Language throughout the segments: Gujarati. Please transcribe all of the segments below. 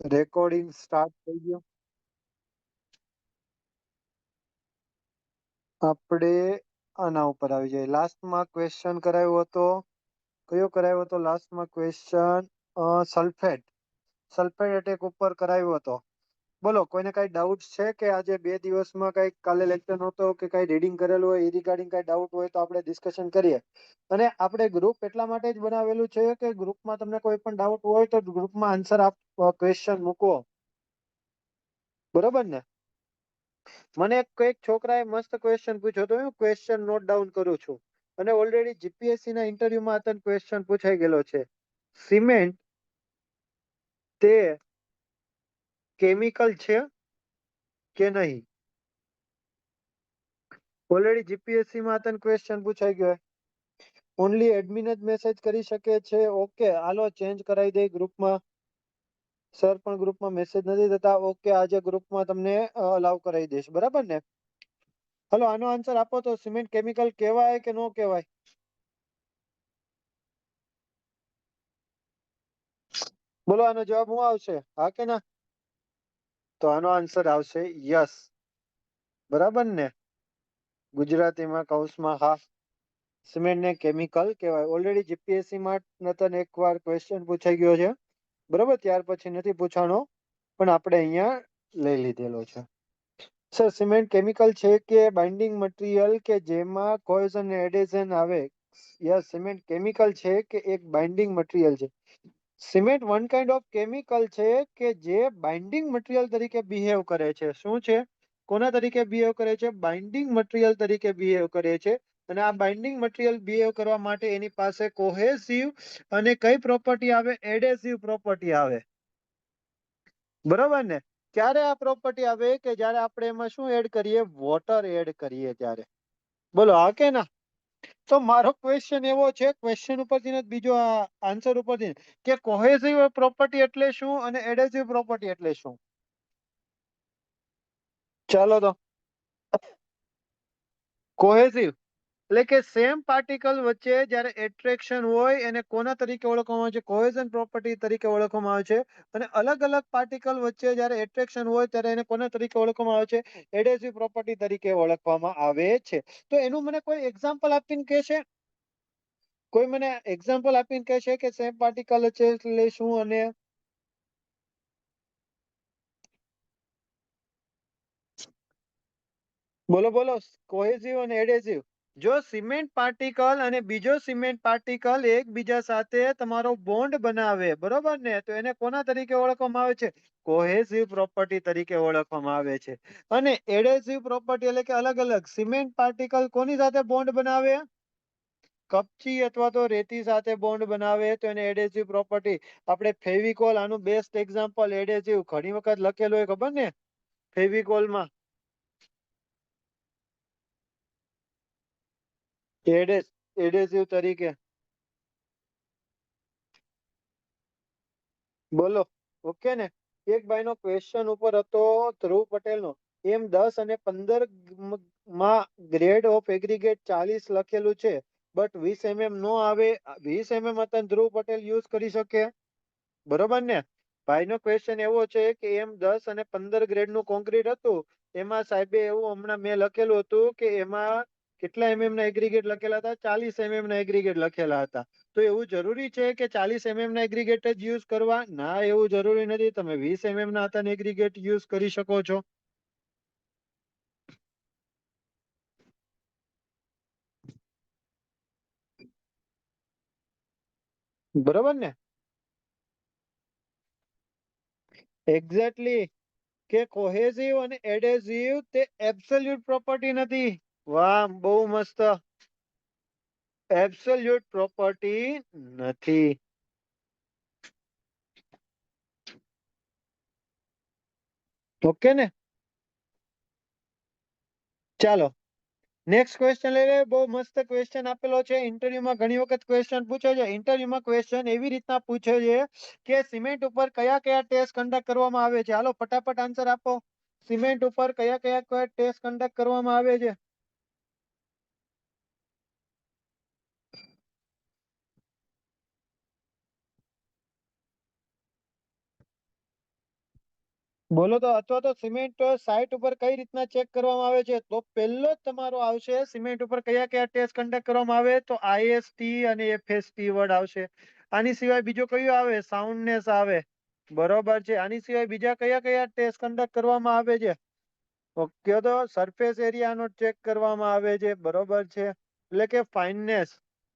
રેકોર્ડિંગ સ્ટાર્ટ થઈ ગયું. આપણે આના ઉપર આવી જાય. લાસ્ટમાં ક્વેશ્ચન કરાયો હતો, કયો કરાયો હતો લાસ્ટમાં ક્વેશ્ચન? સલ્ફેટ સલ્ફેટ એટેક ઉપર કરાયો હતો. બોલો, કોઈને કઈ ડાઉટ છે કે આજે 2 દિવસમાં કઈ કાલે લેક્ચર નહોતો કે કઈ રીડિંગ કરેલું હોય એ રિગાર્ડિંગ કઈ ડાઉટ હોય તો આપણે ડિસ્કશન કરીએ. અને આપણે ગ્રુપ એટલા માટે જ બનાવેલું છે કે ગ્રુપમાં તમને કોઈ પણ ડાઉટ હોય તો ગ્રુપમાં આન્સર આપ, ક્વેશ્ચન મૂકો. બરોબર ને? મને એક છોકરાએ મસ્ત ક્વેશ્ચન પૂછ્યો તો હું ક્વેશ્ચન નોટ ડાઉન કરું છું. અને ઓલરેડી જીપીએસસી ના ઇન્ટરવ્યુમાં આ ક્વેશ્ચન પૂછાઈ ગયેલો છે. સિમેન્ટ તે કેમિકલ છે કે નહીં? ઓલરેડી જીપીએસસી માં તને ક્વેશ્ચન પૂછાઈ ગયો. ઓનલી એડમિન જ મેસેજ કરી શકે છે. ઓકે, હાલો ચેન્જ કરાવી દે ગ્રુપમાં. સર પણ ગ્રુપમાં મેસેજ નથી થતા. ઓકે, આજે ગ્રુપમાં તમને અલાઉ કરાવી દઈશ. બરાબર ને? હલો, આનો આન્સર આપો તો. સિમેન્ટ કેમિકલ કહેવાય કે નો કહેવાય? બોલો, આનો જવાબ શું આવશે? હા કે ના? તો આનો આન્સર આવશે યસ. બરાબર ને? ગુજરાતીમાં કૌંસમાં હા. સિમેન્ટને કેમિકલ કહેવાય. ઓલરેડી જીપીએસસી માં એકવાર ક્વેશ્ચન પૂછાઈ ગયો છે. બરોબર, ત્યાર પછી નથી પૂછાણો, પણ આપણે અહીંયા લઈ લીધેલો છે. સર, સિમેન્ટ કેમિકલ છે કે બાઇન્ડિંગ મટીરિયલ કે જેમાં કોઝન અને એડેઝન આવે? યસ, સિમેન્ટ કેમિકલ છે કે એક બાઇન્ડિંગ મટીરિયલ છે. Cement one kind of chemical છે કે જે બાઇન્ડિંગ મટીરિયલ તરીકે બિહેવ કરે છે. શું છે? કોના તરીકે બિહેવ કરે છે? બાઇન્ડિંગ મટીરિયલ તરીકે બિહેવ કરે છે. અને આ બાઇન્ડિંગ મટીરિયલ બિહેવ કરવા માટે એની પાસે કોહેસિવ અને કઈ પ્રોપર્ટી આવે? એડેસિવ પ્રોપર્ટી આવે. બરોબર ને? ક્યારે આ પ્રોપર્ટી આવે? કે જ્યારે આપણે એમાં શું એડ કરીએ? વોટર એડ કરીએ ત્યારે. બોલો, હા કે ના? તો મારો ક્વેશ્ચન એવો છે, ક્વેશ્ચન ઉપરથી બીજો આન્સર ઉપરથી, કે કોહેસિવ પ્રોપર્ટી એટલે શું અને એડેસિવ પ્રોપર્ટી એટલે શું? ચાલો તો. કોહેસિવ એટલે કે સેમ પાર્ટિકલ વચ્ચે જ્યારે એટ્રેક્શન હોય એને કોના તરીકે ઓળખવામાં આવે છે? કોહેઝન પ્રોપર્ટી તરીકે ઓળખવામાં આવે છે. અને અલગ અલગ પાર્ટિકલ વચ્ચે જ્યારે એટ્રેક્શન હોય ત્યારે એને કોના તરીકે ઓળખવામાં આવે છે? એડેસિવ પ્રોપર્ટી તરીકે ઓળખવામાં આવે છે. તો એનું મને કોઈ એક્ઝામ્પલ આપીને કહેશે? કોઈ મને એક્ઝામ્પલ આપીને કહેશે કે સેમ પાર્ટિકલ છે એટલે શું? અને બોલો બોલો. કોહેસિવ અને એડેસિવ. જો સિમેન્ટ પાર્ટિકલ અને બીજો સિમેન્ટ પાર્ટિકલ એકબીજા સાથે તમારો બોન્ડ બનાવે, બરોબર ને, તો એને કોના તરીકે ઓળખવામાં આવે છે? કોહેસિવ પ્રોપર્ટી તરીકે ઓળખવામાં આવે છે. અને એડેસિવ પ્રોપર્ટી એટલે કે અલગ અલગ સિમેન્ટ પાર્ટિકલ કોની સાથે બોન્ડ બનાવે? કપચી અથવા તો રેતી સાથે બોન્ડ બનાવે તો એને એડેસિવ પ્રોપર્ટી. આપણે ફેવિકોલ આનું બેસ્ટ એક્ઝામ્પલ. એડેસિવ ઘણી વખત લખેલું હોય, ખબર ને? ફેવિકોલમાં એડેસિવ તરીકે. બોલો, ઓકે ને? એક ભાઈનો ક્વેશ્ચન ઉપર હતો, ધ્રુવ પટેલનો. M10 અને 15 માં ગ્રેડ ઓફ એગ્રીગેટ 40 લખેલું છે, બટ 20 mm નો આવે. 20 mm હતા ધ્રુવ પટેલ યુઝ કરી શકે? બરોબર ને? ભાઈનો ક્વેશ્ચન એવો છે કે M10 અને 15 ગ્રેડનું કોન્ક્રીટ હતું. એમાં સાહેબે એવું હમણાં મેં લખેલું હતું કે એમાં કેટલા ના એગ્રીગેટ લખેલા હતા? 40 ના એગ્રીગેટ લખેલા હતા. તો એવું જરૂરી છે કે 40 ના એગ્રીગેટ જ યુઝ કરવા? ના, એવું જરૂરી નથી. તમે 20 ના હતા એગ્રીગેટ યુઝ કરી શકો છો. બરોબર ને? એક્ઝેક્ટલી. કે કોહેસિવ અને એડેસિવ તે એબ્સોલ્યુટ પ્રોપર્ટી નથી. વાહ, બહુ મસ્ત. એબ્સોલ્યુટ પ્રોપર્ટી નથી. ઓકે ને? ચાલો નેક્સ્ટ ક્વેશ્ચન લઈ લે. બહુ મસ્ત ક્વેશ્ચન આપેલો છે. ઇન્ટરવ્યુમાં ઘણી વખત ક્વેશ્ચન પૂછે છે. ઇન્ટરવ્યુમાં ક્વેશ્ચન એવી રીતના પૂછે છે કે સિમેન્ટ ઉપર કયા કયા ટેસ્ટ કન્ડક્ટ કરવામાં આવે છે? હાલો ફટાફટ આન્સર આપો. સિમેન્ટ ઉપર કયા કયા ટેસ્ટ કન્ડક્ટ કરવામાં આવે છે? બોલો તો, અથવા તો સિમેન્ટ સાઇટ ઉપર કઈ રીતના ચેક કરવામાં આવે છે? તો પહેલો જ તમારો આવશે સિમેન્ટ ઉપર કયા કયા ટેસ્ટ કન્ડક્ટ કરવામાં આવે, તો આઈએસટી અને એફએસટી વર્ડ આવશે. આની સિવાય બીજો કયો આવે? સાઉન્ડનેસ આવે. બરોબર છે. આની સિવાય બીજા કયા કયા ટેસ્ટ કન્ડક્ટ કરવામાં આવે છે? ઓકે, તો સરફેસ એરિયાનો ચેક કરવામાં આવે છે. બરોબર છે. એટલે કે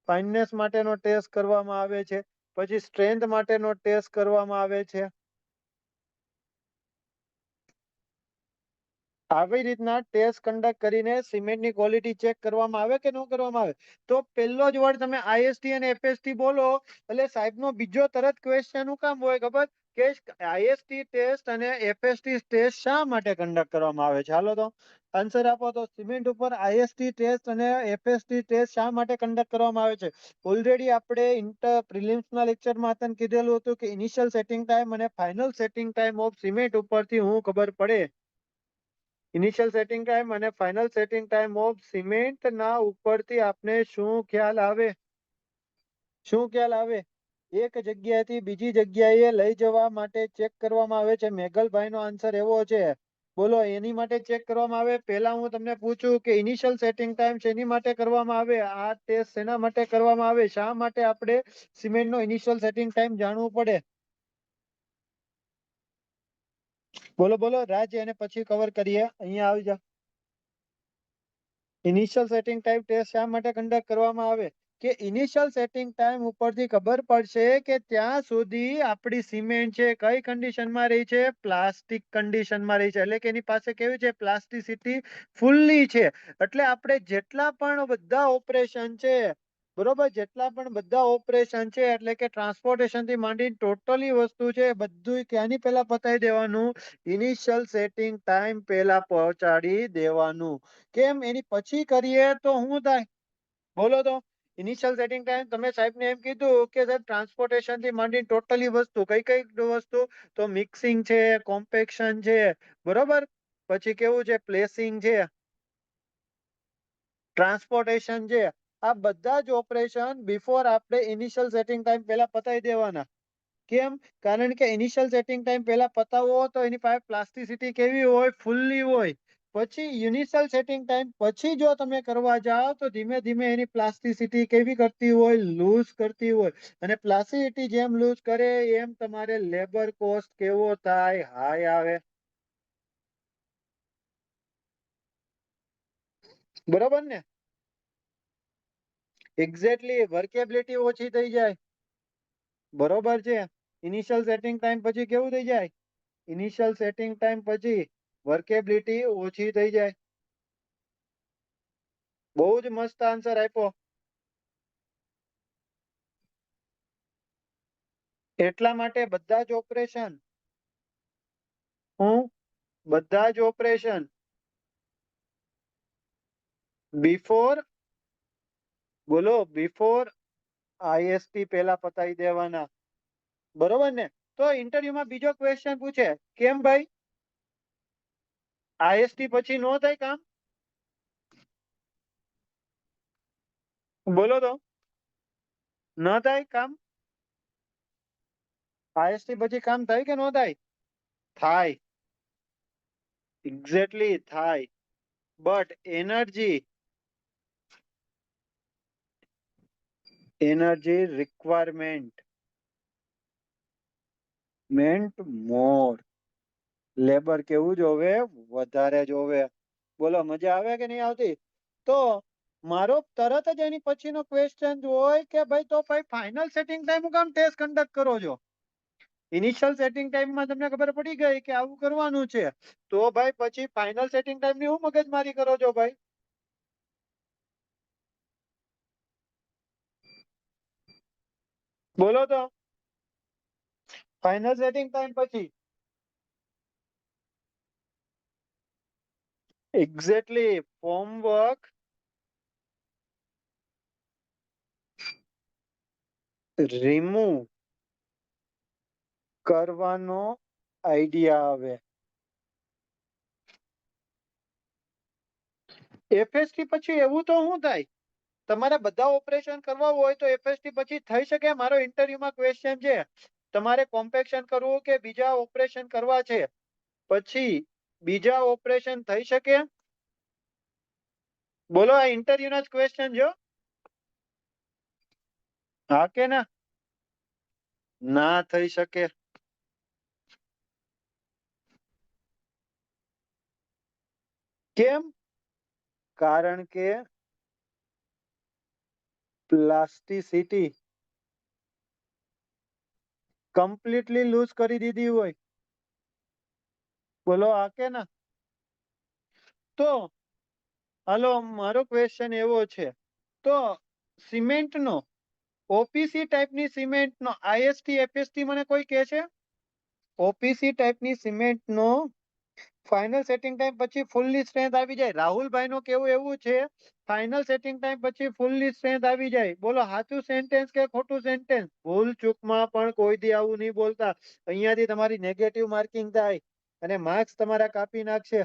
ફાઇનનેસ માટેનો ટેસ્ટ કરવામાં આવે છે. પછી સ્ટ્રેન્થ માટેનો ટેસ્ટ કરવામાં આવે છે. આવી રીતના ટેસ્ટ કન્ડક્ટ કરીને સિમેન્ટની ક્વોલિટી ચેક કરવામાં આવે કે ન કરવામાં આવે? તો પહેલો જ વર્ડ તમે આઈએસટી અને એફએસટી બોલો એટલે સાહેબનો બીજો તરત ક્વેશ્ચન શું કામ હોય ખબર? કે આઈએસટી ટેસ્ટ અને એફએસટી ટેસ્ટ શા માટે કન્ડક્ટ કરવામાં આવે છે? હાલો તો આન્સર આપો. તો સિમેન્ટ ઉપર આઈએસટી ટેસ્ટ અને એફએસટી ટેસ્ટ શા માટે કન્ડક્ટ કરવામાં આવે છે? ઓલરેડી આપણે પ્રિલિમ્સના લેક્ચરમાં હતા કીધેલું હતું કે ઇનિશિયલ સેટિંગ ટાઈમ અને final setting time of cement ઉપરથી હું ખબર પડે. ઇનિશિયલ સેટિંગ ટાઈમ અને final setting time of cement ના ઉપરથી આપને શું ખ્યાલ આવે? શું ખ્યાલ આવે? એક જગ્યાએથી બીજી જગ્યાએ લઈ જવા માટે ચેક કરવામાં આવે છે. મેઘલભાઈ નો આન્સર એવો છે. બોલો, એની માટે ચેક કરવામાં આવે. પહેલા હું તમને પૂછું કે ઇનિશિયલ સેટિંગ ટાઈમ શેની માટે કરવામાં આવે? આ ટેસ્ટ શેના માટે કરવામાં આવે? શા માટે આપણે સિમેન્ટ નો ઇનિશિયલ સેટિંગ ટાઈમ જાણવું પડે? બોલો બોલો રાજ, એને પછી કવર કરીએ. અહીંયા આવી જાઓ. ઇનિશિયલ સેટિંગ ટાઈમ ટેસ્ટ શા માટે કન્ડક્ટ કરવામાં આવે? કે ઇનિશિયલ સેટિંગ ટાઈમ ઉપરથી ખબર પડશે કે ત્યાં સુધી આપણી સિમેન્ટ છે કઈ કન્ડિશનમાં રહી છે? પ્લાસ્ટિક કન્ડિશનમાં રહી છે. એટલે કે એની પાસે કેવી છે? પ્લાસ્ટિસિટી ફૂલ્લી છે. એટલે આપણે જેટલા પણ બધા ઓપરેશન છે, બરોબર, જેટલા પણ બધા ઓપરેશન છે એટલે કે ટ્રાન્સપોર્ટેશન થી માંડીને ટોટલી વસ્તુ છે બધું ક્યાંની પહેલા પતાવી દેવાનું? ઇનિશિયલ સેટિંગ ટાઈમ પહેલા પહોંચાડી દેવાનું. કેમ? એની પછી કરીએ તો શું થાય? બોલો તો. ઇનિશિયલ સેટિંગ ટાઈમ તમે સાહેબને એમ કીધું કે સાહેબ ટ્રાન્સપોર્ટેશન થી માંડીને ટોટલી વસ્તુ કઈ કઈ વસ્તુ? તો મિક્સિંગ છે, કોમ્પેક્શન છે, બરોબર, પછી કેવું છે? પ્લેસિંગ છે, ટ્રાન્સપોર્ટેશન છે. આ બધા જ ઓપરેશન બિફોર આપણે ઇનિશિયલ સેટિંગ ટાઈમ પહેલા પતાવી દેવાના. કેમ? કારણ કે ઇનિશિયલ સેટિંગ ટાઈમ પહેલા પતાવવો તો એની પાસે પ્લાસ્ટિસિટી કેવી હોય? ફૂલ્લી હોય. પછી ઇનિશિયલ સેટિંગ ટાઈમ પછી જો તમે કરવા જાઓ તો ધીમે ધીમે એની પ્લાસ્ટિસિટી કેવી કરતી હોય? લૂઝ કરતી હોય. અને પ્લાસ્ટિસિટી જેમ લૂઝ કરે એમ તમારે લેબર કોસ્ટ કેવો થાય? હાઈ આવે. બરોબર ને? એક્ઝેક્ટલી, વર્કેબિલિટી ઓછી થઈ જાય. બરોબર છે. ઇનિશિયલ સેટિંગ ટાઈમ પછી કેવું થઈ જાય? ઇનિશિયલ સેટિંગ ટાઈમ પછી વર્કેબિલિટી ઓછી થઈ જાય. બહુ જ મસ્ત આન્સર આપ્યો. એટલા માટે બધા જ ઓપરેશન, હું બધા જ ઓપરેશન બિફોર, બોલો, બિફોર આઈએસટી પહેલા પતાવી દેવાના. બરોબર ને? તો ઇન્ટરવ્યુમાં બીજો ક્વેશ્ચન પૂછે, કેમ ભાઈ આઈએસટી પછી નો થાય કામ? બોલો તો, ન થાય કામ? આઈએસટી પછી કામ થાય કે નો થાય? થાય. એક્ઝેક્ટલી થાય. બટ એનર્જી રિક્વાયરમેન્ટ મેન્ટ મોર. લેબર કેવું જોવે? વધારે જોવે. બોલો, મજા આવે કે નહીં આવતી? તો મારો તરત જ એની પછીનો ક્વેશ્ચન હોય કે ભાઈ તો ભાઈ ફાઇનલ સેટિંગ ટાઈમ હું કામ ટેસ્ટ કન્ડક્ટ કરો છો? ઇનિશિયલ સેટિંગ ટાઈમમાં તમને ખબર પડી ગઈ કે આવું કરવાનું છે, તો ભાઈ પછી ફાઇનલ સેટિંગ ટાઈમ ની હું મગજમારી કરો છો ભાઈ? બોલો તો. ફાઇનલ સેટિંગ ટાઈમ પછી એક્ઝેક્ટલી ફોર્મવર્ક રિમૂવ કરવાનો આઈડિયા આવે. એફએસટી પછી એવું તો શું થાય? તમારે બધા ઓપરેશન કરવા હોય તો એફએસટી પછી થઈ શકે? મારો ઇન્ટરવ્યુમાં ક્વેશ્ચન છે. તમારે કોમ્પેક્શન કરવું કે બીજા ઓપરેશન કરવા છે, પછી બીજા ઓપરેશન થઈ શકે? બોલો, આ ઇન્ટરવ્યુના જ ક્વેશ્ચન જો. હા કે ના? ના થઈ શકે. કેમ? કારણ કે પ્લાસ્ટિસિટી કમ્પ્લીટલી લૂઝ કરી દીધી હોય. બોલો આ કે ના? તો હાલો, મારો ક્વેશ્ચન એવો છે, તો સિમેન્ટનો ઓપીસી ટાઈપની સિમેન્ટનો આઈએસટી એફએસટી મને કોઈ કહે છે? ઓપીસી ટાઈપની સિમેન્ટનો ફાઇનલ સેટિંગ ટાઈમ પછી ફૂલ્લી સ્ટ્રેન્થ આવી જાય. રાહુલભાઈ નું કેવું એવું છે, ફાઇનલ સેટિંગ ટાઈમ પછી ફૂલ્લી સ્ટ્રેન્થ આવી જાય. બોલો સાચું સેન્ટેન્સ કે ખોટું સેન્ટેન્સ? ભૂલ ચૂકમાં પણ કોઈ દી આવું નહીં બોલતા. અહીંયાથી તમારી નેગેટિવ માર્કિંગ થાય અને માર્ક્સ તમારા કાપી નાખશે.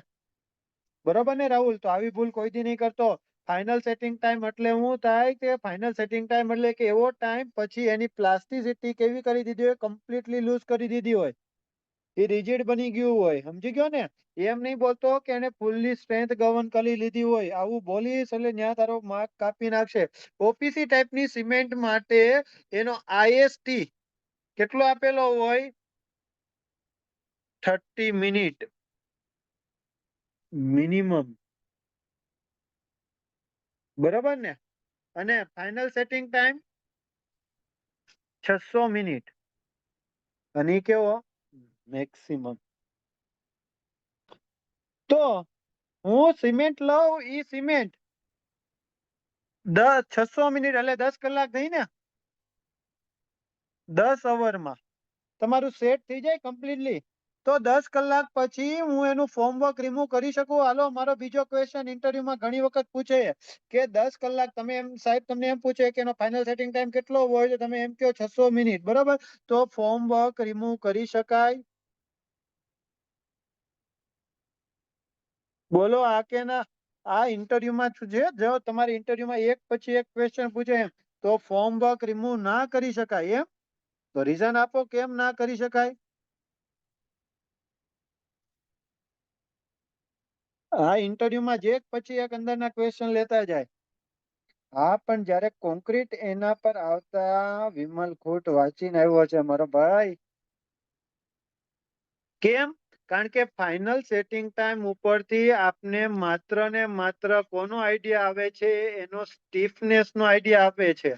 બરોબર ને રાહુલ? તો આવી ભૂલ કોઈ દી નહીં કરતો. ફાઇનલ સેટિંગ ટાઈમ એટલે શું થાય કે ફાઇનલ સેટિંગ ટાઈમ એટલે કે એવો ટાઈમ પછી એની પ્લાસ્ટિસિટી કેવી કરી દીધી હોય, કમ્પ્લીટલી લૂઝ કરી દીધી હોય, એ રિજિડ બની ગયું હોય. સમજી ગયો ને? એમ નહીં બોલતો કે એને ફૂલ્લી સ્ટ્રેન્થ ગવર્ન કરી લીધી હોય. આવું બોલીશ એટલે ન્યા તારો માર્ક કાપી નાખશે. ઓપીસી ટાઈપની સિમેન્ટ માટે એનો આઈએસટી કેટલો આપેલો હોય? 30 મિનિટ મિનિમમ. બરોબર ને? અને ફાઇનલ સેટિંગ ટાઈમ 600 મિનિટ. અને કેવો? મેક્સિમમ. તો હું સિમેન્ટ લઉં, ઈ સિમેન્ટ 600 મિનિટ એટલે 10 કલાક થઈ ને? 10 અવરમાં તમારું સેટ થઈ જાય કમ્પ્લીટલી. તો 10 કલાક પછી હું એનું ફોર્મવર્ક રિમૂવ કરી શકું? હાલો, મારો બીજો ક્વેશ્ચન ઇન્ટરવ્યુમાં ઘણી વખત પૂછે કે 10 કલાક તમે એમ સાહેબ તમને એમ પૂછે કે એનો ફાઇનલ સેટિંગ ટાઈમ કેટલો હોય, તો તમે એમ કહો 600 મિનિટ, બરોબર? તો ફોર્મવર્ક રિમૂવ કરી શકાય? બોલો આ કે ના? આ ઇન્ટરવ્યુમાં છે, જો તમારી ઇન્ટરવ્યુમાં એક પછી એક ક્વેશ્ચન પૂછે એમ, તો ફોર્મવર્ક રિમૂવ ના કરી શકાય એમ? તો રીઝન આપો કેમ ના કરી શકાય? આ ઇન્ટરવ્યુમાં જે એક પછી એક અંદરના ક્વેશ્ચન લેતા જાય. હા, પણ જયારે કોન્ક્રીટ એના પર આવતા વિમલ ખોટ વાંચીને આવ્યો છે મારો ભાઈ. કેમ? કારણ કે ફાઇનલ સેટિંગ ટાઈમ ઉપરથી આપને માત્ર ને માત્ર કોનો આઈડિયા આવે છે? એનો સ્ટીફનેસ નો આઈડિયા આપે છે.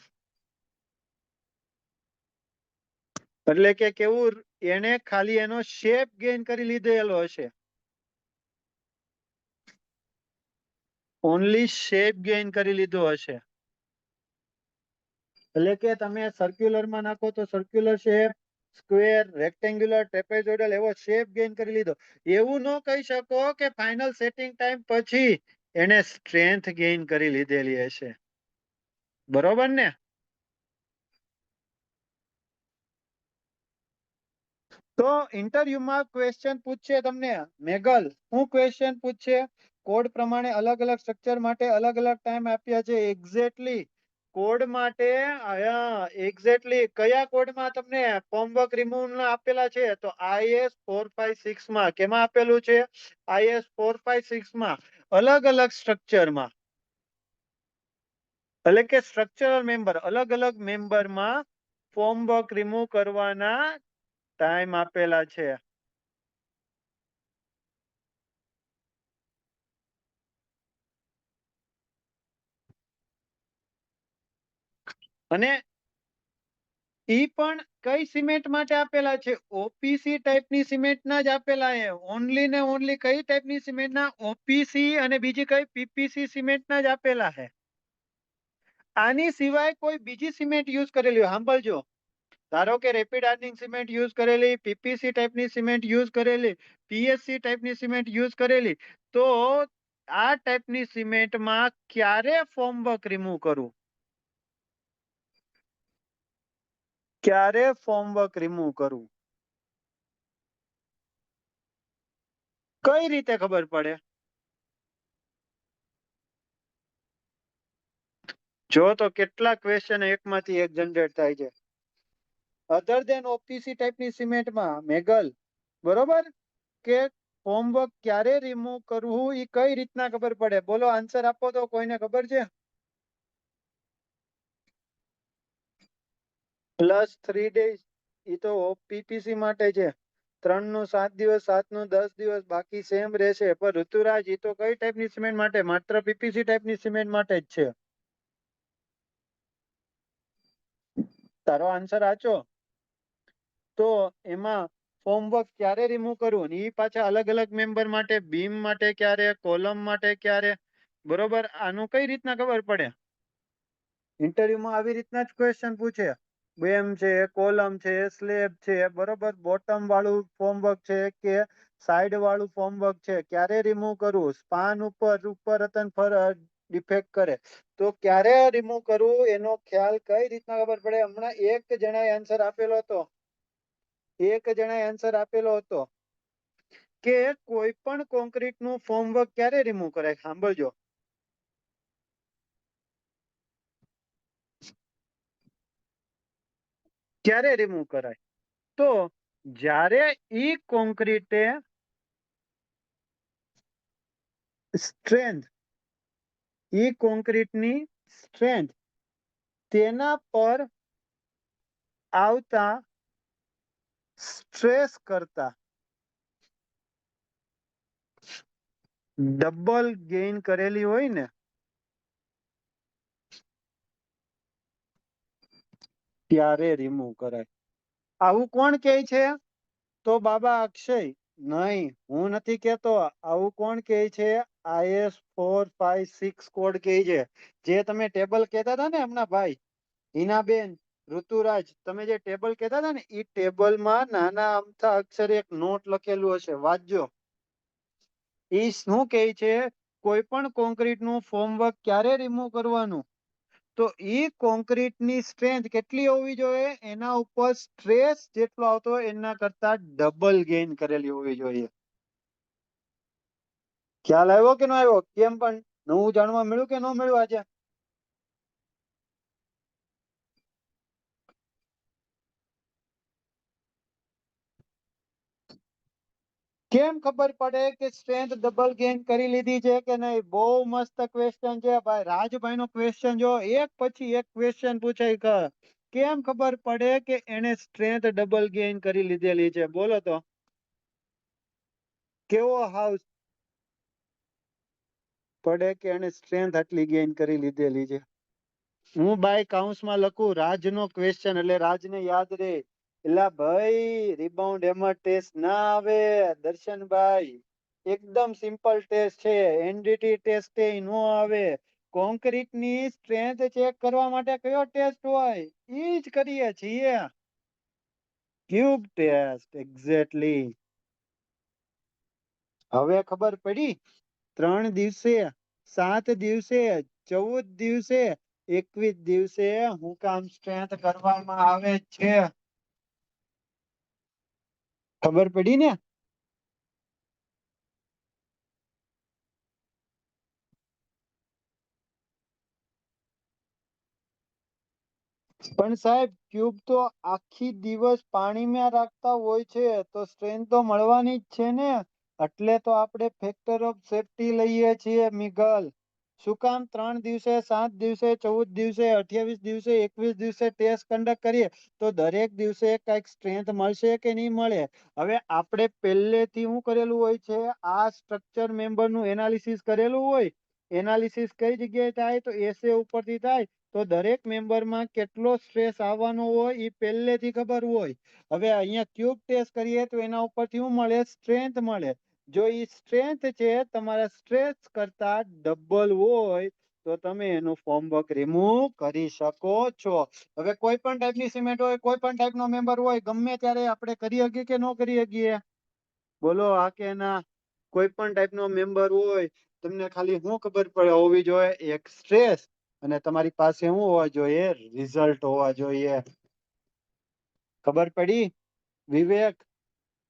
એટલે કે કેવું, એને ખાલી એનો શેપ ગેઇન કરી લીધેલો હશે. ઓનલી શેપ ગેઇન કરી લીધો હશે. એટલે કે તમે સર્ક્યુલર માં નાખો તો circular shape, square, rectangular, trapezoidal એવો શેપ ગેઇન કરી લીધો. એવું ન કહી શકો કે ફાઇનલ સેટિંગ ટાઈમ પછી એને સ્ટ્રેન્થ ગેઇન કરી લીધેલી હશે. બરોબર ને? તો ઇન્ટરવ્યુમાં ક્વેશ્ચન પૂછશે તમને, મેગલ હું ક્વેશ્ચન પૂછશે? કોડ પ્રમાણે અલગ અલગ સ્ટ્રક્ચર માટે અલગ અલગ ટાઈમ આપ્યા છે. એક્ઝેક્ટલી કોડ માટે એક્ઝેક્ટલી કયા કોડમાં તમને ફોર્મવર્ક રિમૂવ આપેલા છે? તો IS 456 માં. કેમાં આપેલું છે? IS 456 માં. અલગ અલગ સ્ટ્રક્ચરમાં, એટલે કે સ્ટ્રક્ચરલ મેમ્બર, અલગ અલગ મેમ્બરમાં ફોર્મવર્ક રિમૂવ કરવાના ટાઈમ આપેલા છે. અને ઈ પણ કઈ સિમેન્ટ માટે આપેલા છે? ઓપીસી ટાઈપની સિમેન્ટના જ આપેલા છે. ઓનલી ને ઓનલી કઈ ટાઈપની સિમેન્ટના? ઓપીસી અને બીજી કઈ પીપીસી સિમેન્ટના જ આપેલા છે. આની સિવાય કોઈ બીજી સિમેન્ટ યુઝ કરેલી હોય, સાંભળજો. ધારો કે રેપિડ હાર્ડનિંગ સિમેન્ટ યુઝ કરેલી, પીપીસી ટાઈપની સિમેન્ટ યુઝ કરેલી, પીએસસી ટાઈપની સિમેન્ટ યુઝ કરેલી, તો આ ટાઈપની સિમેન્ટમાં ક્યારે ફોર્મવર્ક રિમૂવ કરવું? ક્યારે ફોર્મવર્ક રિમૂવ કરવું? કઈ રીતે ખબર પડે? જો તો કેટલા ક્વેશ્ચન એકમાંથી એક જનરેટ થાય છે. અધર દેન ઓપીસી ટાઈપની સિમેન્ટમાં મેગલ, બરોબર કે હોમવર્ક ક્યારે રિમૂવ કરવું એ કઈ રીતના ખબર પડે? બોલો, આન્સર આપો તો. કોઈને ખબર છે? +3 days એ તો પીપીસી માટે છે. 3 નું 7 દિવસ, 7 નું 10 દિવસ, બાકી સેમ રહેશે. પણ ઋતુરાજ, એ તો કઈ ટાઈપની સિમેન્ટ માટે? માત્ર પીપીસી ટાઈપની સિમેન્ટ માટે જ છે. તારો આન્સર આચો. તો એમાં હોમવર્ક ક્યારે રિમૂવ કરવું, એ પાછા અલગ અલગ મેમ્બર માટે, બીમ માટે ક્યારે, કોલમ માટે ક્યારે, બરોબર? આનું કઈ રીતના ખબર પડે? ઇન્ટરવ્યુમાં આવી રીતના જ ક્વેશ્ચન પૂછે. બેમ છે, કોલમ છે, સ્લેબ છે, બરોબર? બોટમ વાળું હોમવર્ક છે કે સાઈડ વાળું હોમવર્ક છે, ક્યારે રિમૂવ કરવું? સ્પાન ઉપર ડિફેક્ટ કરે તો ક્યારે રિમૂવ કરવું, એનો ખ્યાલ કઈ રીતના ખબર પડે? હમણાં એક જણાએ આન્સર આપેલો હતો. કે કોઈ પણ કોન્ક્રીટ નું હોમવર્ક ક્યારે રિમૂવ કરાય. સાંભળજો. ક્યારે રિમૂવ કરાય? તો જ્યારે ઈ કોન્ક્રીટે સ્ટ્રેન્થ, ઈ કોન્ક્રીટની સ્ટ્રેન્થ તેના પર આવતા સ્ટ્રેસ કરતા ડબલ ગેઇન કરેલી હોય ને, ત્યારે રિમૂવ કરાય. આવું કોણ કહે છે? તો બાબા અક્ષય. નહીં, હું નથી કેતો. આવું કોણ કહે છે? IS 456 કોડ કહે છે. જે તમે ટેબલ કહેતા હતા ને હમણાં, ભાઈ હિનાબેન, ઋતુરાજ, તમે જે ટેબલ કહેતા હતા ને, એ ટેબલમાં નાના અમથા અક્ષરે એક નોટ લખેલું હશે, વાંચજો. એ શું કહે છે? કોઈ પણ કોન્ક્રીટ નું હોમવર્ક ક્યારે રિમૂવ કરવાનું? તો ઈ કોન્ક્રીટની સ્ટ્રેન્થ કેટલી હોવી જોઈએ? એના ઉપર સ્ટ્રેસ જેટલો આવતો હોય એના કરતા ડબલ ગેઇન કરેલી હોવી જોઈએ. ખ્યાલ આવ્યો કે ન આવ્યો? કેમ પણ નવું જાણવા મળ્યું કે ન મળ્યું આજે? કેમ ખબર પડે કે સ્ટ્રેન્થ ડબલ ગેઇન કરી લીધી છે કે નહીં? બહુ મસ્ત ક્વેશ્ચન છે ભાઈ. રાજભાઈ નો ક્વેશ્ચન જો, એક પછી એક ક્વેશ્ચન પૂછાય. કેમ ખબર પડે કે એને સ્ટ્રેન્થ ડબલ ગેઇન કરી લીધેલી છે? બોલો તો. કેવો હાઉસ પડે કે એને સ્ટ્રેન્થ આટલી ગેઇન કરી લીધેલી છે? હું બાય કાઉન્સમાં લખું રાજનો ક્વેશ્ચન, એટલે રાજને યાદ રહે. એલા ભાઈ, રિબાઉન્ડ હેમર ટેસ્ટ ના આવે દર્શનભાઈ. એકદમ સિમ્પલ ટેસ્ટ છે. એનડીટી ટેસ્ટ નો આવે. કોન્ક્રીટ ની સ્ટ્રેન્થ ચેક કરવા માટે કયો ટેસ્ટ હોય? ઈ જ કરીએ છીએ, ક્યુબ ટેસ્ટ. એક્ઝેક્ટલી. હવે ખબર પડી. 3 દિવસે, 7 દિવસે, 14 દિવસે, 21 દિવસે હું કામ સ્ટ્રેન્થ કરવામાં આવે છે? ખબર પડી ને? પણ સાહેબ, ક્યુબ તો આખી દિવસ પાણીમાં રાખતા હોય છે, તો સ્ટ્રેન્થ તો મળવાની જ છે ને. એટલે તો આપણે ફેક્ટર ઓફ સેફટી લઈએ છીએ મિગલ. શું કામ 3 દિવસે, 7 દિવસે, 14 દિવસે, 28 દિવસે, 21 દિવસે ટેસ્ટ કન્ડક્ટ કરીએ તો દરેક દિવસે કઈક સ્ટ્રેન્થ મળશે કે નહીં મળે? હવે આપણે પહેલેથી શું કરેલું હોય છે? આ સ્ટ્રક્ચર મેમ્બર નું એનાલિસિસ કરેલું હોય. એનાલિસિસ કઈ જગ્યાએ થાય? તો એસે ઉપરથી થાય. તો દરેક મેમ્બરમાં કેટલો સ્ટ્રેસ આવવાનો હોય એ પહેલેથી ખબર હોય. હવે અહીંયા ક્યુબ ટેસ્ટ કરીએ તો એના ઉપરથી શું મળે? સ્ટ્રેન્થ મળે. જો એ સ્ટ્રેન્થ છે તમારા સ્ટ્રેસ કરતા ડબલ હોય તો તમે એનું હોમવર્ક રિમૂવ કરી શકો છો. હવે કોઈ પણ ટાઈપની સિમેન્ટ હોય, કોઈ પણ ટાઈપનો મેમ્બર હોય, ગમે ત્યારે આપણે કરી શકીએ કે ન કરી શકીએ? બોલો હા કે ના? કોઈ પણ ટાઈપનો મેમ્બર હોય, તમને ખાલી શું ખબર પડે હોવી જોઈએ? એક સ્ટ્રેસ, અને તમારી પાસે શું હોવા જોઈએ? રિઝલ્ટ હોવા જોઈએ. ખબર પડી વિવેક?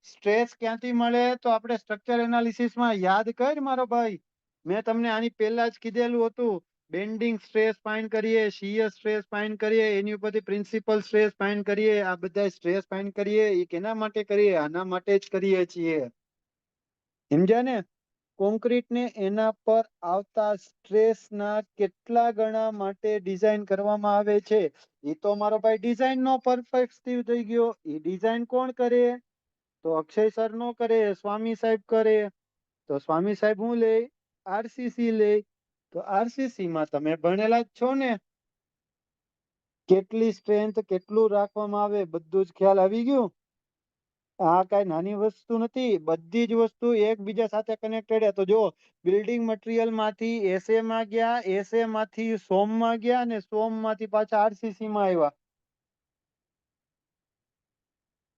સ્ટ્રેસ ક્યાંથી મળે? તો આપણે સ્ટ્રક્ચર એનાલિસિસમાં યાદ કર મારો ભાઈ. મેં તમને આની પહેલા જ કીધેલું હતું. બેન્ડિંગ સ્ટ્રેસ ફાઇન્ડ કરીએ, શીયર સ્ટ્રેસ ફાઇન્ડ કરીએ, એની ઉપરથી પ્રિન્સિપલ સ્ટ્રેસ ફાઇન્ડ કરીએ. આ બધા સ્ટ્રેસ ફાઇન્ડ કરીએ એ કેના માટે કરીએ? આના માટે જ કરીએ છીએ. સમજ્યા ને? કોન્ક્રીટ ને એના પર આવતા સ્ટ્રેસ ના કેટલા ગણા માટે ડિઝાઇન કરવામાં આવે છે? એ તો મારો ભાઈ ડિઝાઇન નો પરસ્પેક્ટિવ થઈ ગયો. એ ડિઝાઇન કોણ કરે? તો અક્ષય સર નો કરે, સ્વામી સાહેબ કરે. તો સ્વામી સાહેબ હું લે? આરસીસી લે. તો આરસીસી માં તમે ભણેલા જ છો ને? કેટલી સ્ટ્રેન્થ કેટલું રાખવામાં આવે બધું જ ખ્યાલ આવી ગયું? આ કઈ નાની વસ્તુ નથી, બધી જ વસ્તુ એકબીજા સાથે કનેક્ટેડ. તો જો બિલ્ડિંગ મટીરિયલ માંથી એસએ માં ગયા, એસએ માંથી સોમ માં ગયા, અને સોમ માંથી પાછા આરસીસી માં આવ્યા.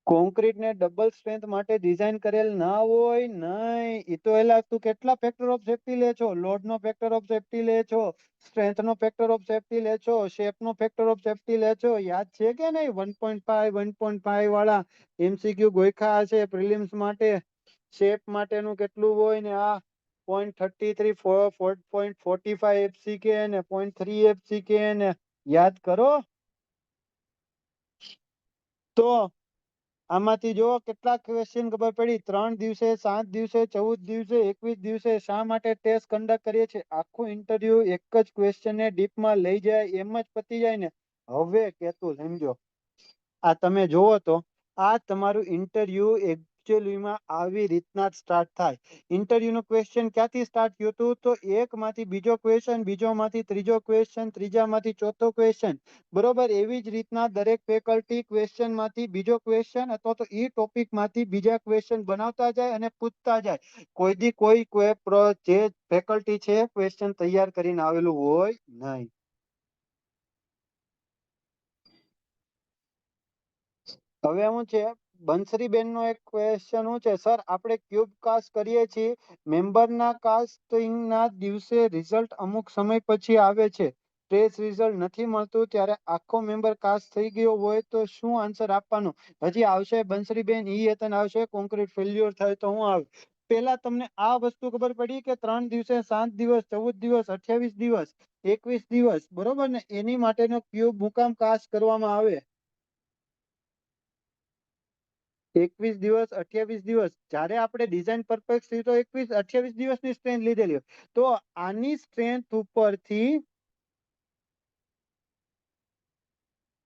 કોન્ક્રીટ ને ડબલ સ્ટ્રેન્થ માટે ડિઝાઇન કરેલ ના હોય? નહીં. એ તો એલા તું કેટલા ફેક્ટર ઓફ સેફ્ટી લે છો? લોડ નો ફેક્ટર ઓફ સેફ્ટી લે છો, સ્ટ્રેન્થ નો ફેક્ટર ઓફ સેફ્ટી લે છો, શેપ નો ફેક્ટર ઓફ સેફ્ટી લે છો. યાદ છે કે નહીં? 1.5 1.5 વાળા એમસીક્યુ ગોખા છે પ્રિલિમ્સ માટે. શેપ માટેનું કેટલું હોય ને? આ 0.33 0.45 એફસીકે ને 0.3 એફસીકે ને યાદ કરો. તો આમાંથી જો કેટલા ક્વેશ્ચન ખબર પડી? 3 દિવસે, 7 દિવસે, 14 દિવસે, 21 દિવસે શા માટે ટેસ્ટ કન્ડક્ટ કરીએ છીએ? આખું ઇન્ટરવ્યુ એક જ ક્વેશ્ચન ને ડીપમાં લઈ જાય એમ જ પતી જાય ને. હવે કેતું સમજો. આ તમે જોવો તો આ તમારું ઇન્ટરવ્યુ એકચ્યુઅલીમાં આવી રીતના જ સ્ટાર્ટ થાય. ઇન્ટરવ્યુ નું ક્વેશ્ચન ક્યાંથી સ્ટાર્ટ થયું હતું? તો એક માંથી બીજો ક્વેશ્ચન, બીજો માંથી ત્રીજો ક્વેશ્ચન, ત્રીજા માંથી ચોથો ક્વેશ્ચન. બરોબર. એવી જ રીતના દરેક ફેકલ્ટી ક્વેશ્ચન માંથી બીજો ક્વેશ્ચન અથવા તો ઈ ટોપિક માંથી બીજા ક્વેશ્ચન બનાવતા જાય અને પૂછતા જાય. કોઈ દી કોઈ જે ફેકલ્ટી છે ક્વેશ્ચન તૈયાર કરીને આવેલું હોય નહીં. હવે શું છે? બંસરીબેન નો એક ક્વેશ્ચન શું છે? સર, આપણે ક્યુબ કાસ્ટ કરીએ છીએ, મેમ્બરના કાસ્ટિંગ ના દિવસે રિઝલ્ટ અમુક સમય પછી આવે છે, ટેસ્ટ રિઝલ્ટ નથી મળતું, ત્યારે આખો મેમ્બર કાસ્ટ થઈ ગયો હોય તો શું આન્સર આપવાનો? હજી આવશે બંસરીબેન, ઈ તને આવશે. કોન્ક્રીટ ફેલ્યોર થાય તો હું આવે. પેલા તમને આ વસ્તુ ખબર પડી કે 3 દિવસે, 7 દિવસ, 14 દિવસ, 28 દિવસ, 21 દિવસ, બરોબર ને, એની માટેનો ક્યુબ મુકામ કાસ્ટ કરવામાં આવે? 21 દિવસ, 28 દિવસ, જયારે આપણે ડિઝાઇન પરફેક્ટ થઈ તો 21 28 દિવસની સ્ટ્રેન્થ લીધેલી હોય. તો આની સ્ટ્રેન્થ ઉપરથી